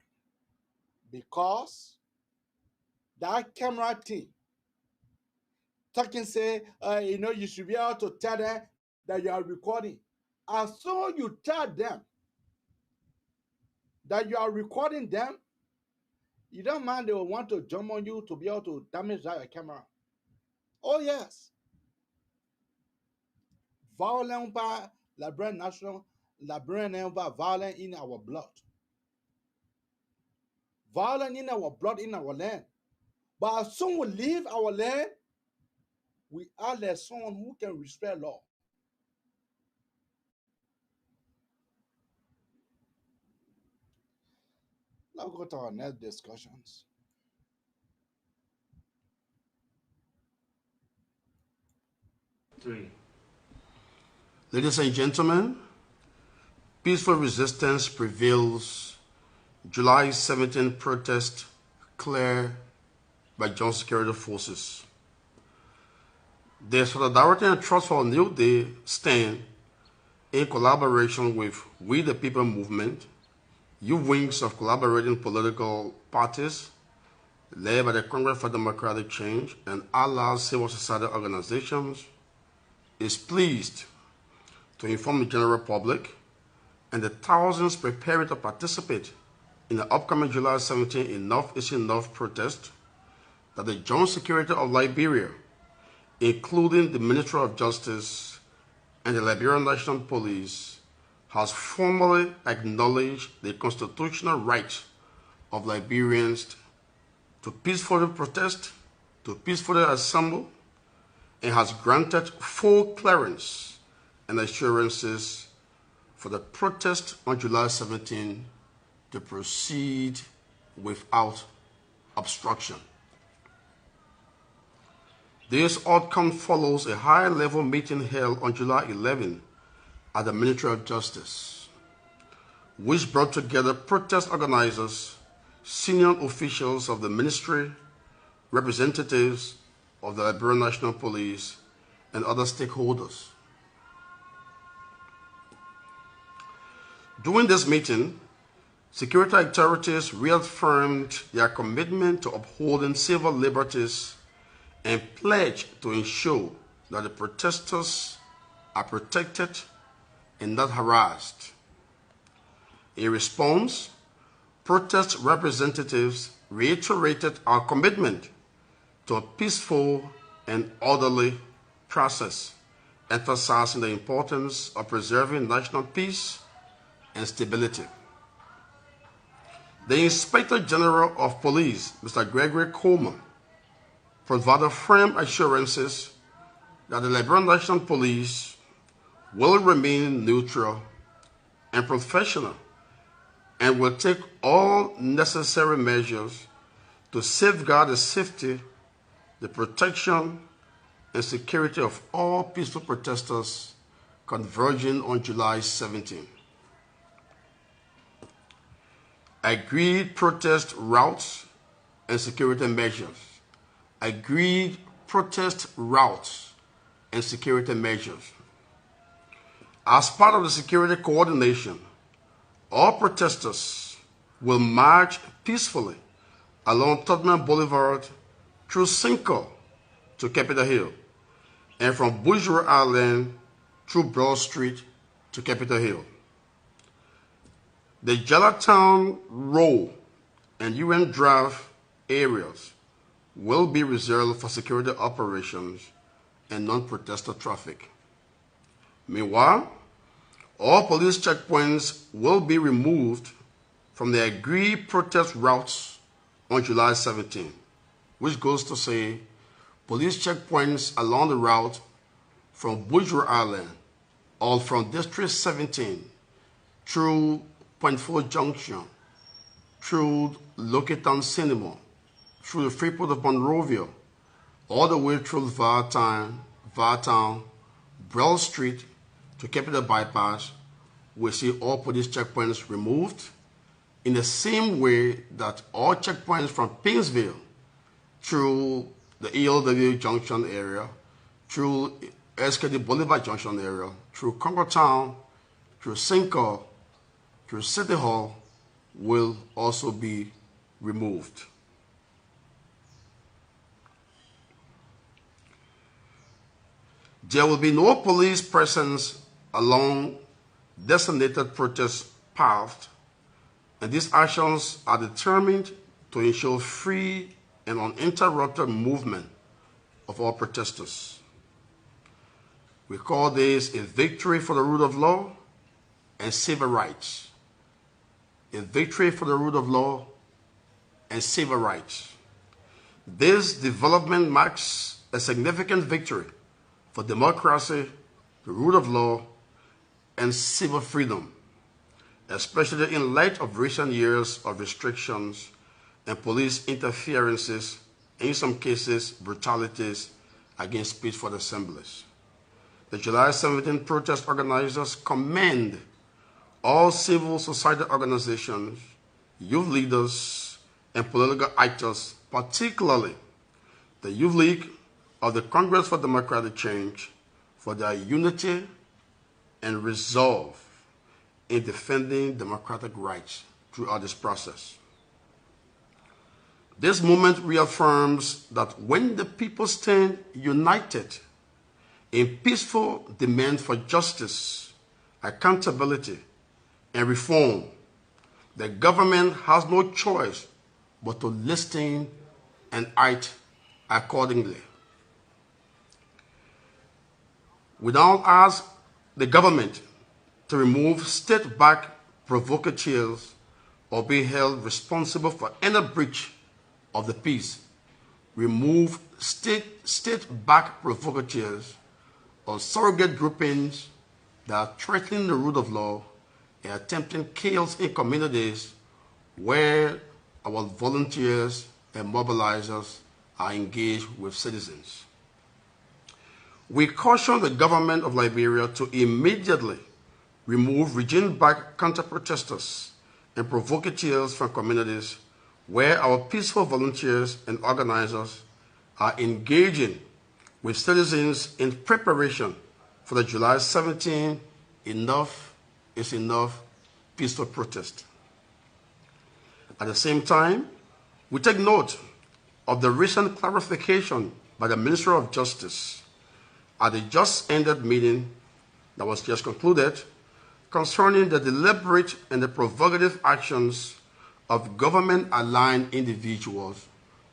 because that camera thing talking say, you should be able to tell them that you are recording. As soon as you tell them that you are recording them, you don't mind they will want to jump on you to be able to damage that camera. Oh yes. Violent by Liberian national, Liberian violent in our blood. Violent in our blood, in our land. But as soon we leave our land, we are the someone who can respect law. Now go to our next discussions. Ladies and gentlemen, peaceful resistance prevails. July 17 protest cleared by Joint Security Forces. The Solidarity and Trust for a New Day stand in collaboration with We the People movement, youth wings of collaborating political parties led by the Congress for Democratic Change and allied civil society organizations, is pleased to inform the general public and the thousands preparing to participate in the upcoming July 17 Enough is Enough protest that the Joint Security of Liberia, including the Ministry of Justice and the Liberian National Police, has formally acknowledged the constitutional right of Liberians to peacefully protest, to peacefully assemble, and has granted full clearance and assurances for the protest on July 17 to proceed without obstruction. This outcome follows a high-level meeting held on July 11 at the Ministry of Justice, which brought together protest organizers, senior officials of the ministry, representatives of the Liberian National Police, and other stakeholders. During this meeting, security authorities reaffirmed their commitment to upholding civil liberties and pledged to ensure that the protesters are protected and not harassed. In response, protest representatives reiterated our commitment to a peaceful and orderly process, emphasizing the importance of preserving national peace and stability. The Inspector General of Police, Mr. Gregory Coleman, provided firm assurances that the Liberian National Police will remain neutral and professional and will take all necessary measures to safeguard the safety, the protection, and security of all peaceful protesters converging on July 17. Agreed protest routes and security measures. Agreed protest routes and security measures. As part of the security coordination, all protesters will march peacefully along Tubman Boulevard through Cinco to Capitol Hill, and from Bourgeois Island through Broad Street to Capitol Hill. The Jalatown Road and UN Drive areas will be reserved for security operations and non-protester traffic. Meanwhile, all police checkpoints will be removed from the agreed protest routes on July 17, which goes to say police checkpoints along the route from Bourgeois Island or from District 17 through Point 4 Junction, through Locaton Cinema, through the Freeport of Monrovia, all the way through Vartown, Broad Street to Capitol Bypass, will see all police checkpoints removed in the same way that all checkpoints from Pingsville through the ELW Junction area, through SKD Boulevard Junction area, through Congo Town, through Cinco, through City Hall will also be removed. There will be no police presence along designated protest paths, and these actions are determined to ensure free and uninterrupted movement of all protesters. We call this a victory for the rule of law and civil rights. A victory for the rule of law and civil rights. This development marks a significant victory for democracy, the rule of law, and civil freedom, especially in light of recent years of restrictions and police interferences, and in some cases, brutalities against peaceful assemblies. The July 17 protest organizers commend all civil society organizations, youth leaders, and political actors, particularly the Youth League of the Congress for Democratic Change, for their unity and resolve in defending democratic rights throughout this process. This moment reaffirms that when the people stand united in peaceful demand for justice, accountability, and reform, the government has no choice but to listen and act accordingly. We now ask the government to remove state-backed provocateurs or be held responsible for any breach of the peace. Remove state-backed provocateurs or surrogate groupings that are threatening the rule of law and attempting chaos in communities where our volunteers and mobilizers are engaged with citizens. We caution the government of Liberia to immediately remove regime-backed counter-protesters and provocateurs from communities where our peaceful volunteers and organizers are engaging with citizens in preparation for the July 17 Enough is Enough peaceful protest. At the same time, we take note of the recent clarification by the Minister of Justice at the just ended meeting that was just concluded concerning the deliberate and the provocative actions of government-aligned individuals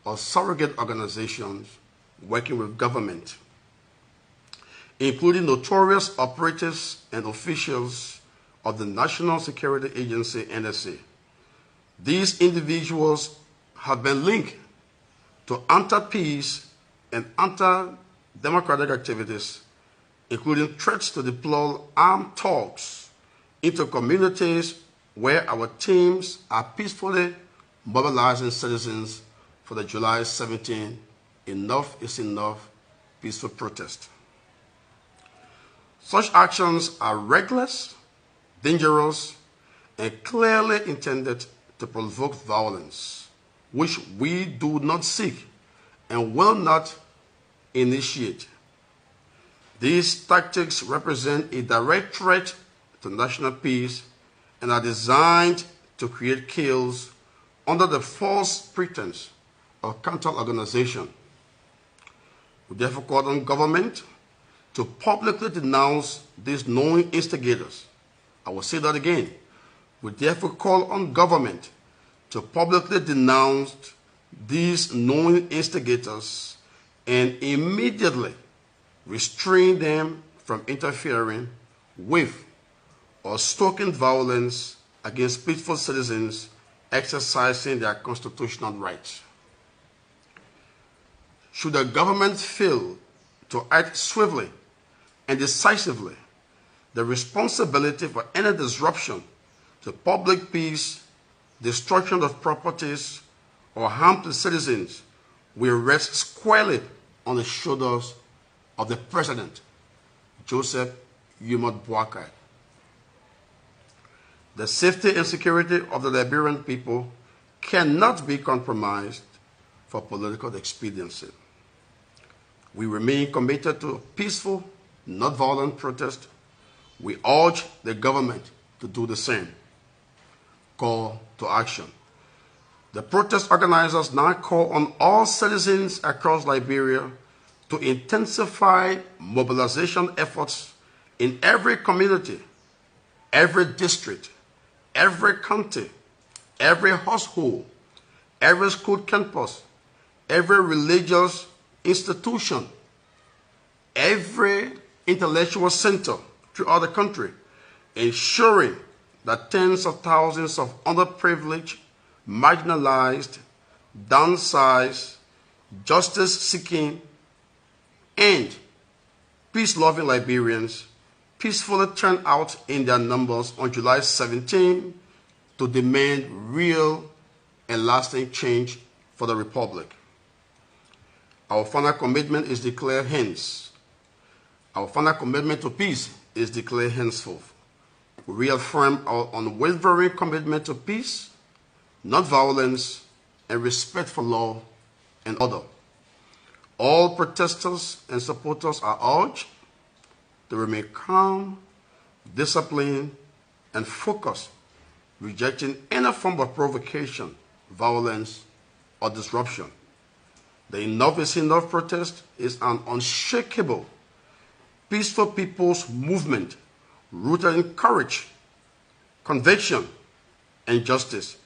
or surrogate organizations working with government, including notorious operatives and officials of the National Security Agency, NSA. These individuals have been linked to anti-peace and anti-democratic activities, including threats to deploy armed thugs into communities where our teams are peacefully mobilizing citizens for the July 17 Enough is Enough peaceful protest. Such actions are reckless, dangerous, and clearly intended to provoke violence, which we do not seek and will not initiate. These tactics represent a direct threat to national peace and are designed to create chaos under the false pretense of counter-organization. We therefore call on government to publicly denounce these known instigators. I will say that again. We therefore call on government to publicly denounce these known instigators and immediately restrain them from interfering with or stoking violence against peaceful citizens exercising their constitutional rights. Should the government fail to act swiftly and decisively, the responsibility for any disruption to public peace, destruction of properties, or harm to citizens will rest squarely on the shoulders of the President, Joseph Yumot Boakai. The safety and security of the Liberian people cannot be compromised for political expediency. We remain committed to peaceful, not violent protest. We urge the government to do the same. Call to action. The protest organizers now call on all citizens across Liberia to intensify mobilization efforts in every community, every district, every county, every household, every school campus, every religious institution, every intellectual center throughout the country, ensuring that tens of thousands of underprivileged, marginalized, downsized, justice-seeking, and peace-loving Liberians peacefully turn out in their numbers on July 17 to demand real and lasting change for the Republic. Our final commitment is declared hence. Our final commitment to peace is declared henceforth. We reaffirm our unwavering commitment to peace, not violence, and respect for law and order. All protesters and supporters are urged to remain calm, disciplined, and focused, rejecting any form of provocation, violence, or disruption. The Enough is Enough protest is an unshakable, peaceful people's movement rooted in courage, conviction, and justice,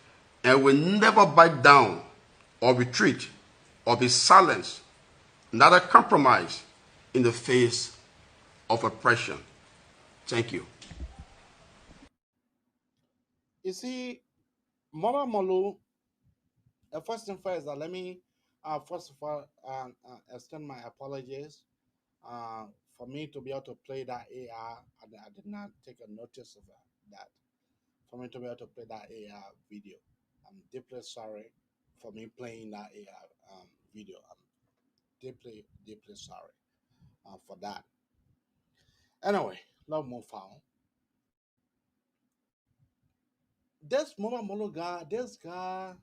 and will never back down or retreat or be silenced, neither compromise in the face of oppression. Thank you. You see, Mama Molu, first and first, let me first of all extend my apologies for me to be able to play that AR. I did not take a notice of that. For me to be able to play that AR video, I'm deeply sorry for me playing that AR video. I'm deeply, deeply sorry for that. Anyway, let's move on. This Mama Molo guy, this guy,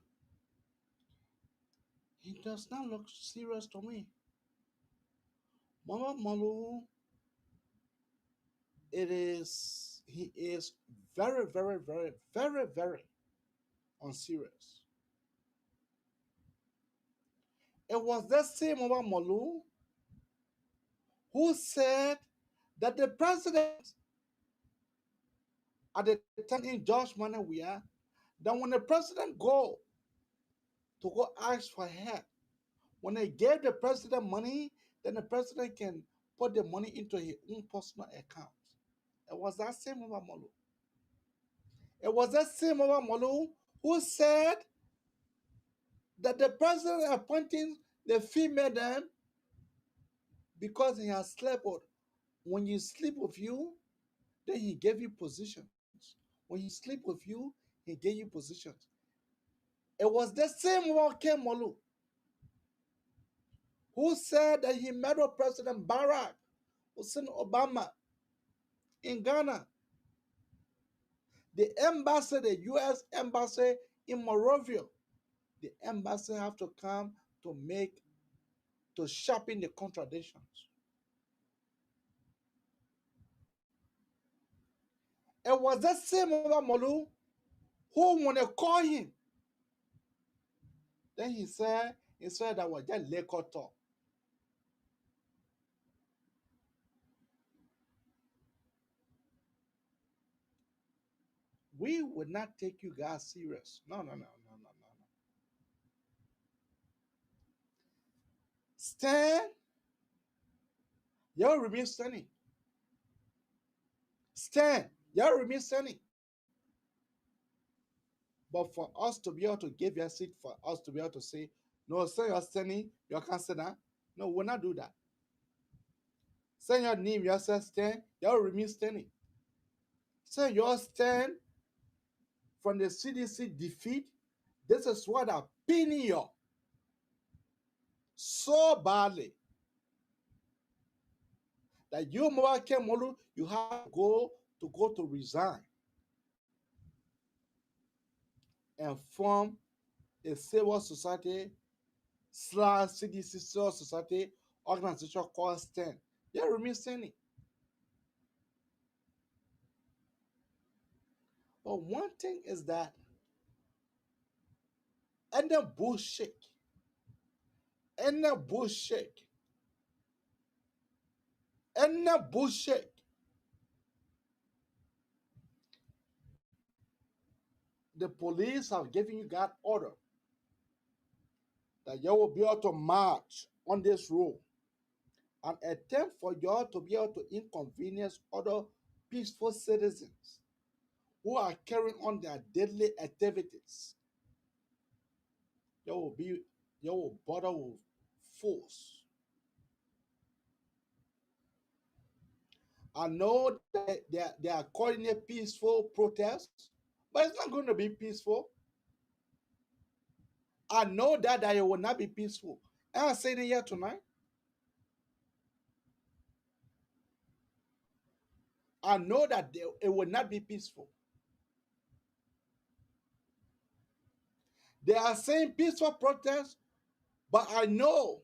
he does not look serious to me. Mama Molo, he is very, very, very, very, very unserious. It was that same Mama Molo who said that the president at the time in George Manawia, that when the president go ask for help, when they gave the president money, then the president can put the money into his own personal account. It was that same Molu. It was that same Molu who said that the president appointing the female then because he has slept with. When you sleep with you, then he gave you positions. When he sleep with you, he gave you positions. It was the same Molu who said that he met with President Barack Hussein Obama in Ghana. The embassy, the U.S. embassy in Monrovia, the embassy have to come to sharpen the contradictions. It was that same Molu who, when they call him, then he said that was just liquor talk. We would not take you guys serious. No. Stand. Y'all remain standing. Stand. Y'all remain standing. But for us to be able to give you a seat, for us to be able to say, no, say you're standing, you can't sit down. No, we'll not do that. Say your name, you say stand, y'all remain standing. Say you stand from the CDC defeat. This is what I'm pinning you so badly that you, Mwake Molu, you have to go to resign. and form a civil society / CDC civil society organization called STEM. They remain standing. But one thing is that any bullshit, any bullshit, any bullshit, the police have given you that order that you will be able to march on this road and attempt for you all to be able to inconvenience other peaceful citizens who are carrying on their deadly activities. You will bother with force. I know that they are calling it peaceful protest, but it's not going to be peaceful. I know that it will not be peaceful. And I'm saying it here tonight. I know that it will not be peaceful. They are saying peaceful protest, but I know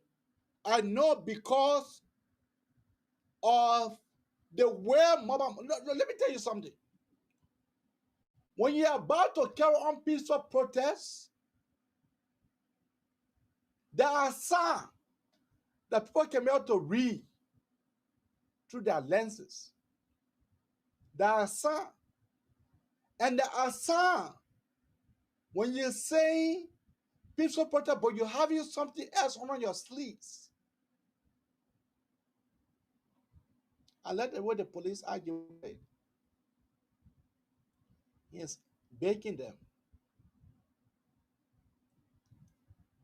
because of the way mobile. Let me tell you something. When you're about to carry on peaceful protests, there are signs that people can be able to read through their lenses. There are signs. And there are signs when you're saying peaceful protest, but you're having something else on your sleeves. I like the way the police argue with it. Yes, begging them.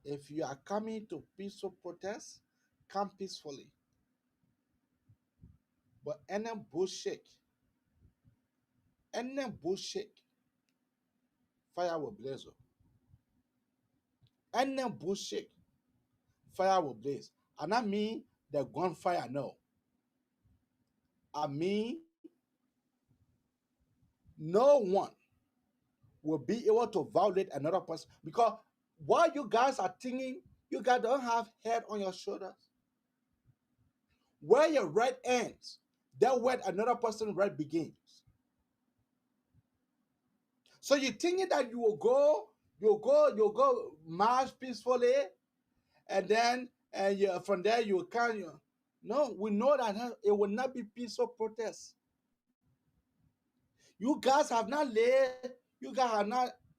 If you are coming to peaceful protest, come peacefully. But any bullshit, fire will blaze up. Any bullshit, fire will blaze. And I mean the gunfire, no. I mean, no one will be able to violate another person because while you guys are thinking, you guys don't have head on your shoulders. Where your right ends, that where another person's right begins. So you're thinking that you'll go march peacefully, and then from there you can. No, we know that it will not be peaceful protest. You guys have not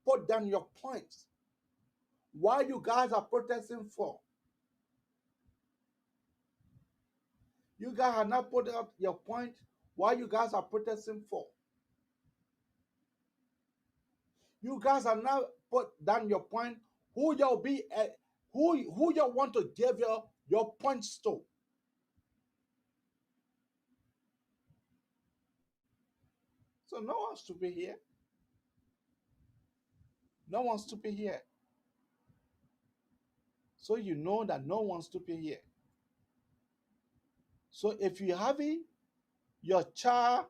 put down your points. Why you guys are protesting for? You guys have not put up your point. Why you guys are protesting for? You guys have not put down your point. Who you want to give your points to? So no one's stupid here. No one's stupid here. So you know that no one's stupid here. So if you having your child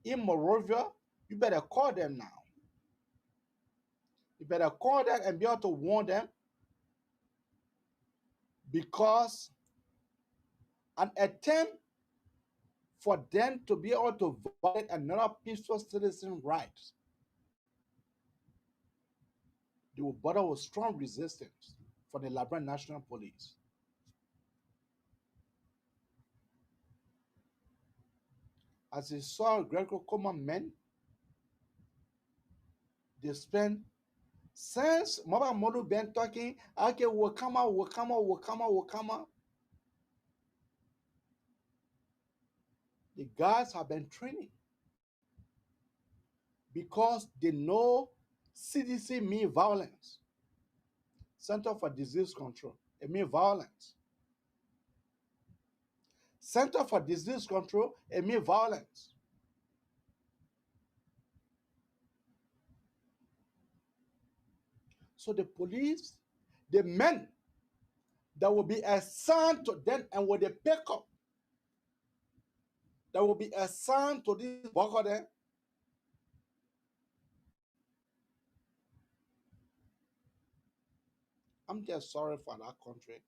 in Morovia, you better call them now. You better call them and be able to warn them, because an attempt for them to be able to violate another peaceful citizen rights, they will battle with strong resistance for the Liberian National Police. As you saw Greco-Coma men, they spend since Maba Modu been talking, okay, we'll come out. The guys have been training because they know CDC mean violence. Center for Disease Control, it means violence. Center for Disease Control, it means violence. So the police, the men that will be assigned to them and when they pick up, that will be assigned to this Bogota, I'm just sorry for that country.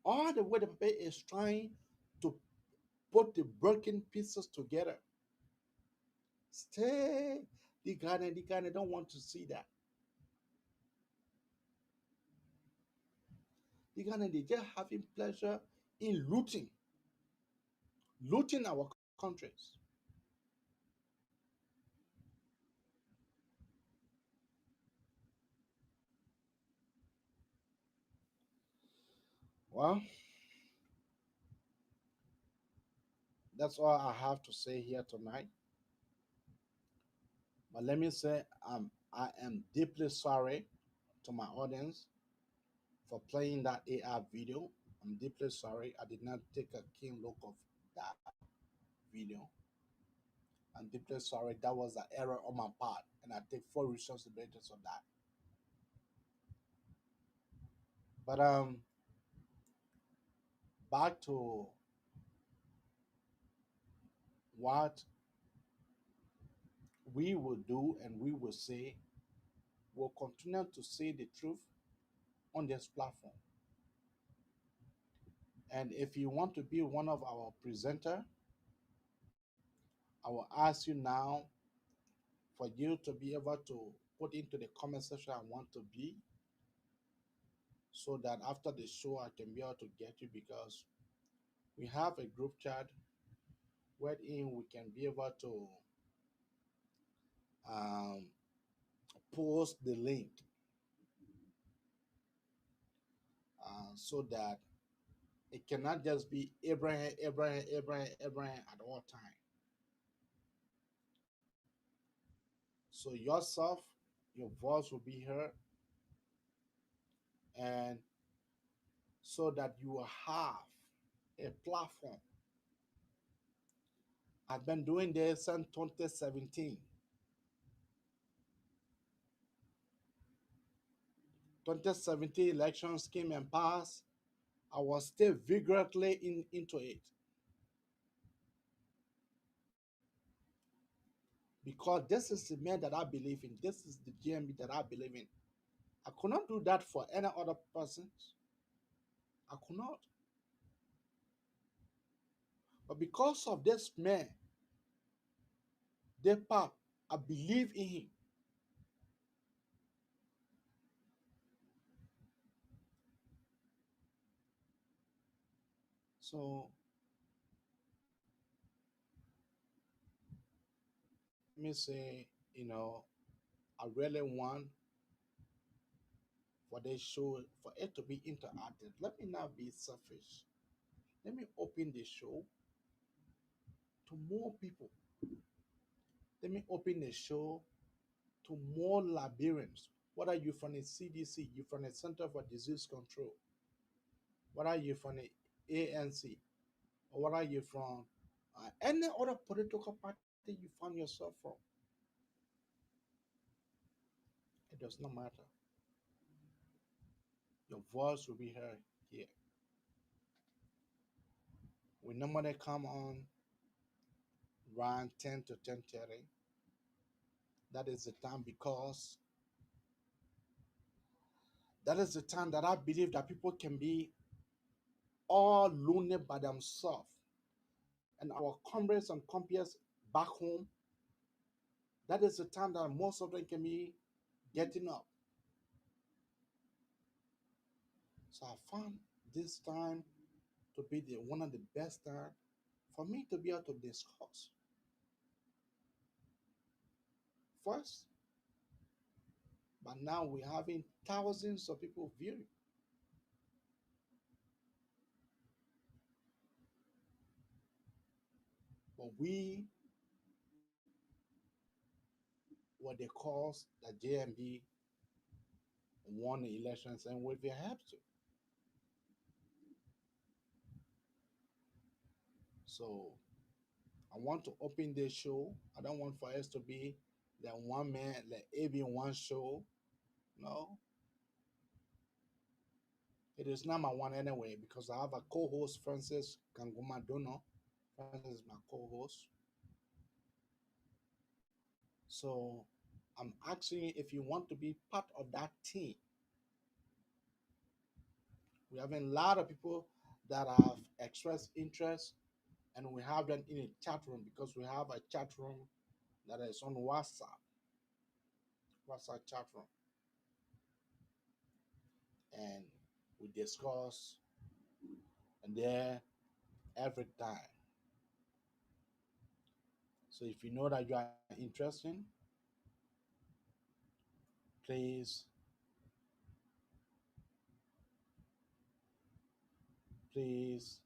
All the way the Papa is trying to put the broken pieces together. Stay. The Ghana don't want to see that. The Ghana, they just having pleasure in looting our countries. Well, that's all I have to say here tonight. But let me say, I am deeply sorry to my audience for playing that AI video. I'm deeply sorry. I did not take a keen look of that video. I'm deeply sorry. That was an error on my part, and I take full responsibility of that. But back to what we will do and we will say. We'll continue to say the truth on this platform. And if you want to be one of our presenter, I will ask you now for you to be able to put into the comment section I want to be, so that after the show I can be able to get you, because we have a group chat wherein we can be able to um, post the link so that it cannot just be Abraham, Abraham, Abraham, Abraham at all time. So yourself, your voice will be heard, and so that you will have a platform. I've been doing this since 2017. 2017 elections came and passed. I was still vigorously into it, because this is the man that I believe in. This is the GMB that I believe in. I could not do that for any other person. I could not. But because of this man, the pap, I believe in him. So let me say, I really want for this show, for it to be interactive. Let me not be selfish. Let me open the show to more people. Let me open the show to more Liberians. Whether you're from the CDC, you're from the Center for Disease Control, whether you're from the ANC, or whether you're from any other political party you find yourself from, it does not matter. Your voice will be heard here. We normally come on around 10 to 10:30. That is the time, because that is the time that I believe that people can be all lonely by themselves. And our comrades and compeers back home, that is the time that most of them can be getting up. So I found this time to be one of the best time for me to be able to discuss. First, but now we're having thousands of people viewing. But we what they call the JMB won the elections, and we have to. So I want to open this show. I don't want for us to be the one man, the AB1 show. No, it is not my one anyway, because I have a co-host, Francis Kanguma Dono. Francis is my co-host. So I'm asking you if you want to be part of that team. We have a lot of people that have expressed interest, and we have them in a chat room because we have a chat room that is on WhatsApp chat room, and we discuss there every time. So if you know that you are interested, please, please,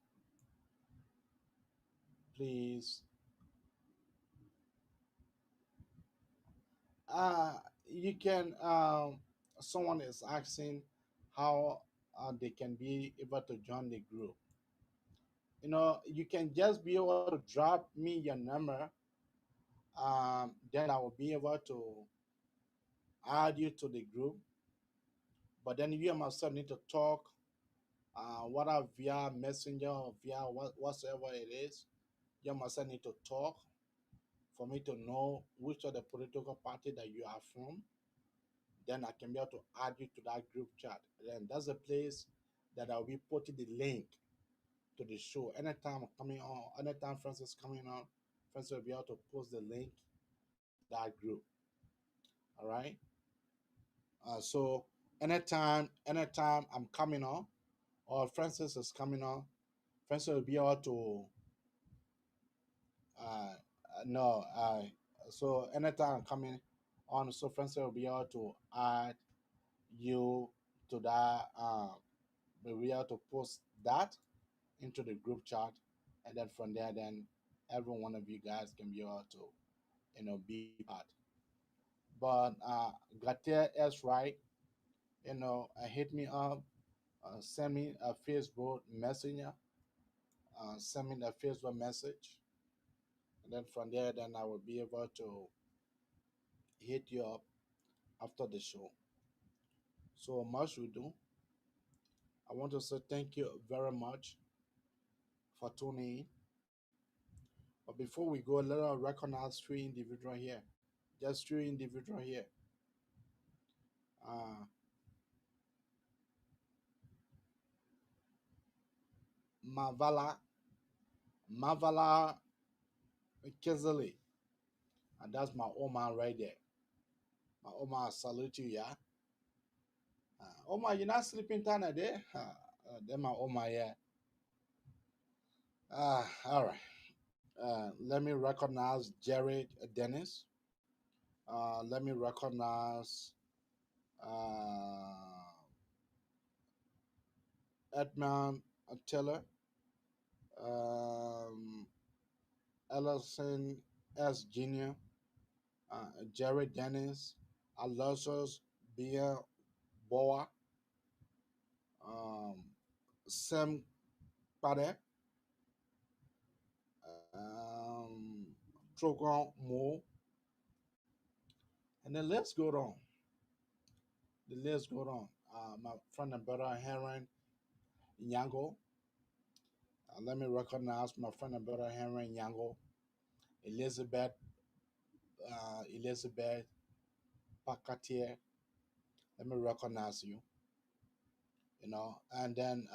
please. You can. Someone is asking how they can be able to join the group. You can just be able to drop me your number. Then I will be able to add you to the group. But then you and myself need to talk, whether via messenger or via whatsoever it is. You and myself need to talk for me to know which of the political party that you are from. Then I can be able to add you to that group chat. Then that's a place that I'll be putting the link to the show. Anytime I'm coming on, anytime Francis coming on, Francis will be able to post the link to that group. All right. So anytime I'm coming on, or Francis is coming on, Francis will be able to no. So anytime I'm coming on, so Francis will be able to add you to that. We'll be able to post that into the group chat, and then from there, then every one of you guys can be able to, be part. But Gatia is right. Hit me up, send me a Facebook messenger, send me the Facebook message, and then from there, then I will be able to hit you up after the show. So much we do. I want to say thank you very much for tuning in. But before we go, let us recognize three individuals here. Just three individuals here. Uh, Mavala Kezeli. And that's my Oma right there. My Oma, I salute you, yeah. Oma, you're not sleeping tonight, there? Then my Oma, yeah. All right. Let me recognize Jared Dennis. Let me recognize Edmund Taylor. Um, Ellison S. Jr., Jared Dennis, Alonso's Bia Boa, um, Sam Pade, Trogon Mo, and then let's go on. The list go on. My friend and brother Henry Nyango. Let me recognize my friend and brother Henry Nyango, Elizabeth Pakatier. Let me recognize you. And then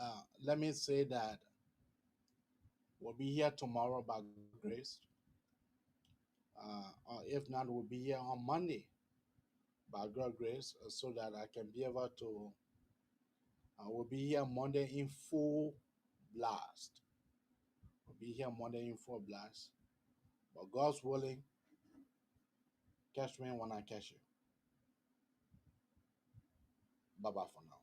let me say that we'll be here tomorrow by grace. Or if not, we'll be here on Monday by God's grace, so that I can be able to. We'll be here Monday in full blast. We'll be here Monday in full blast. But God's willing, catch me when I catch you. Bye bye for now.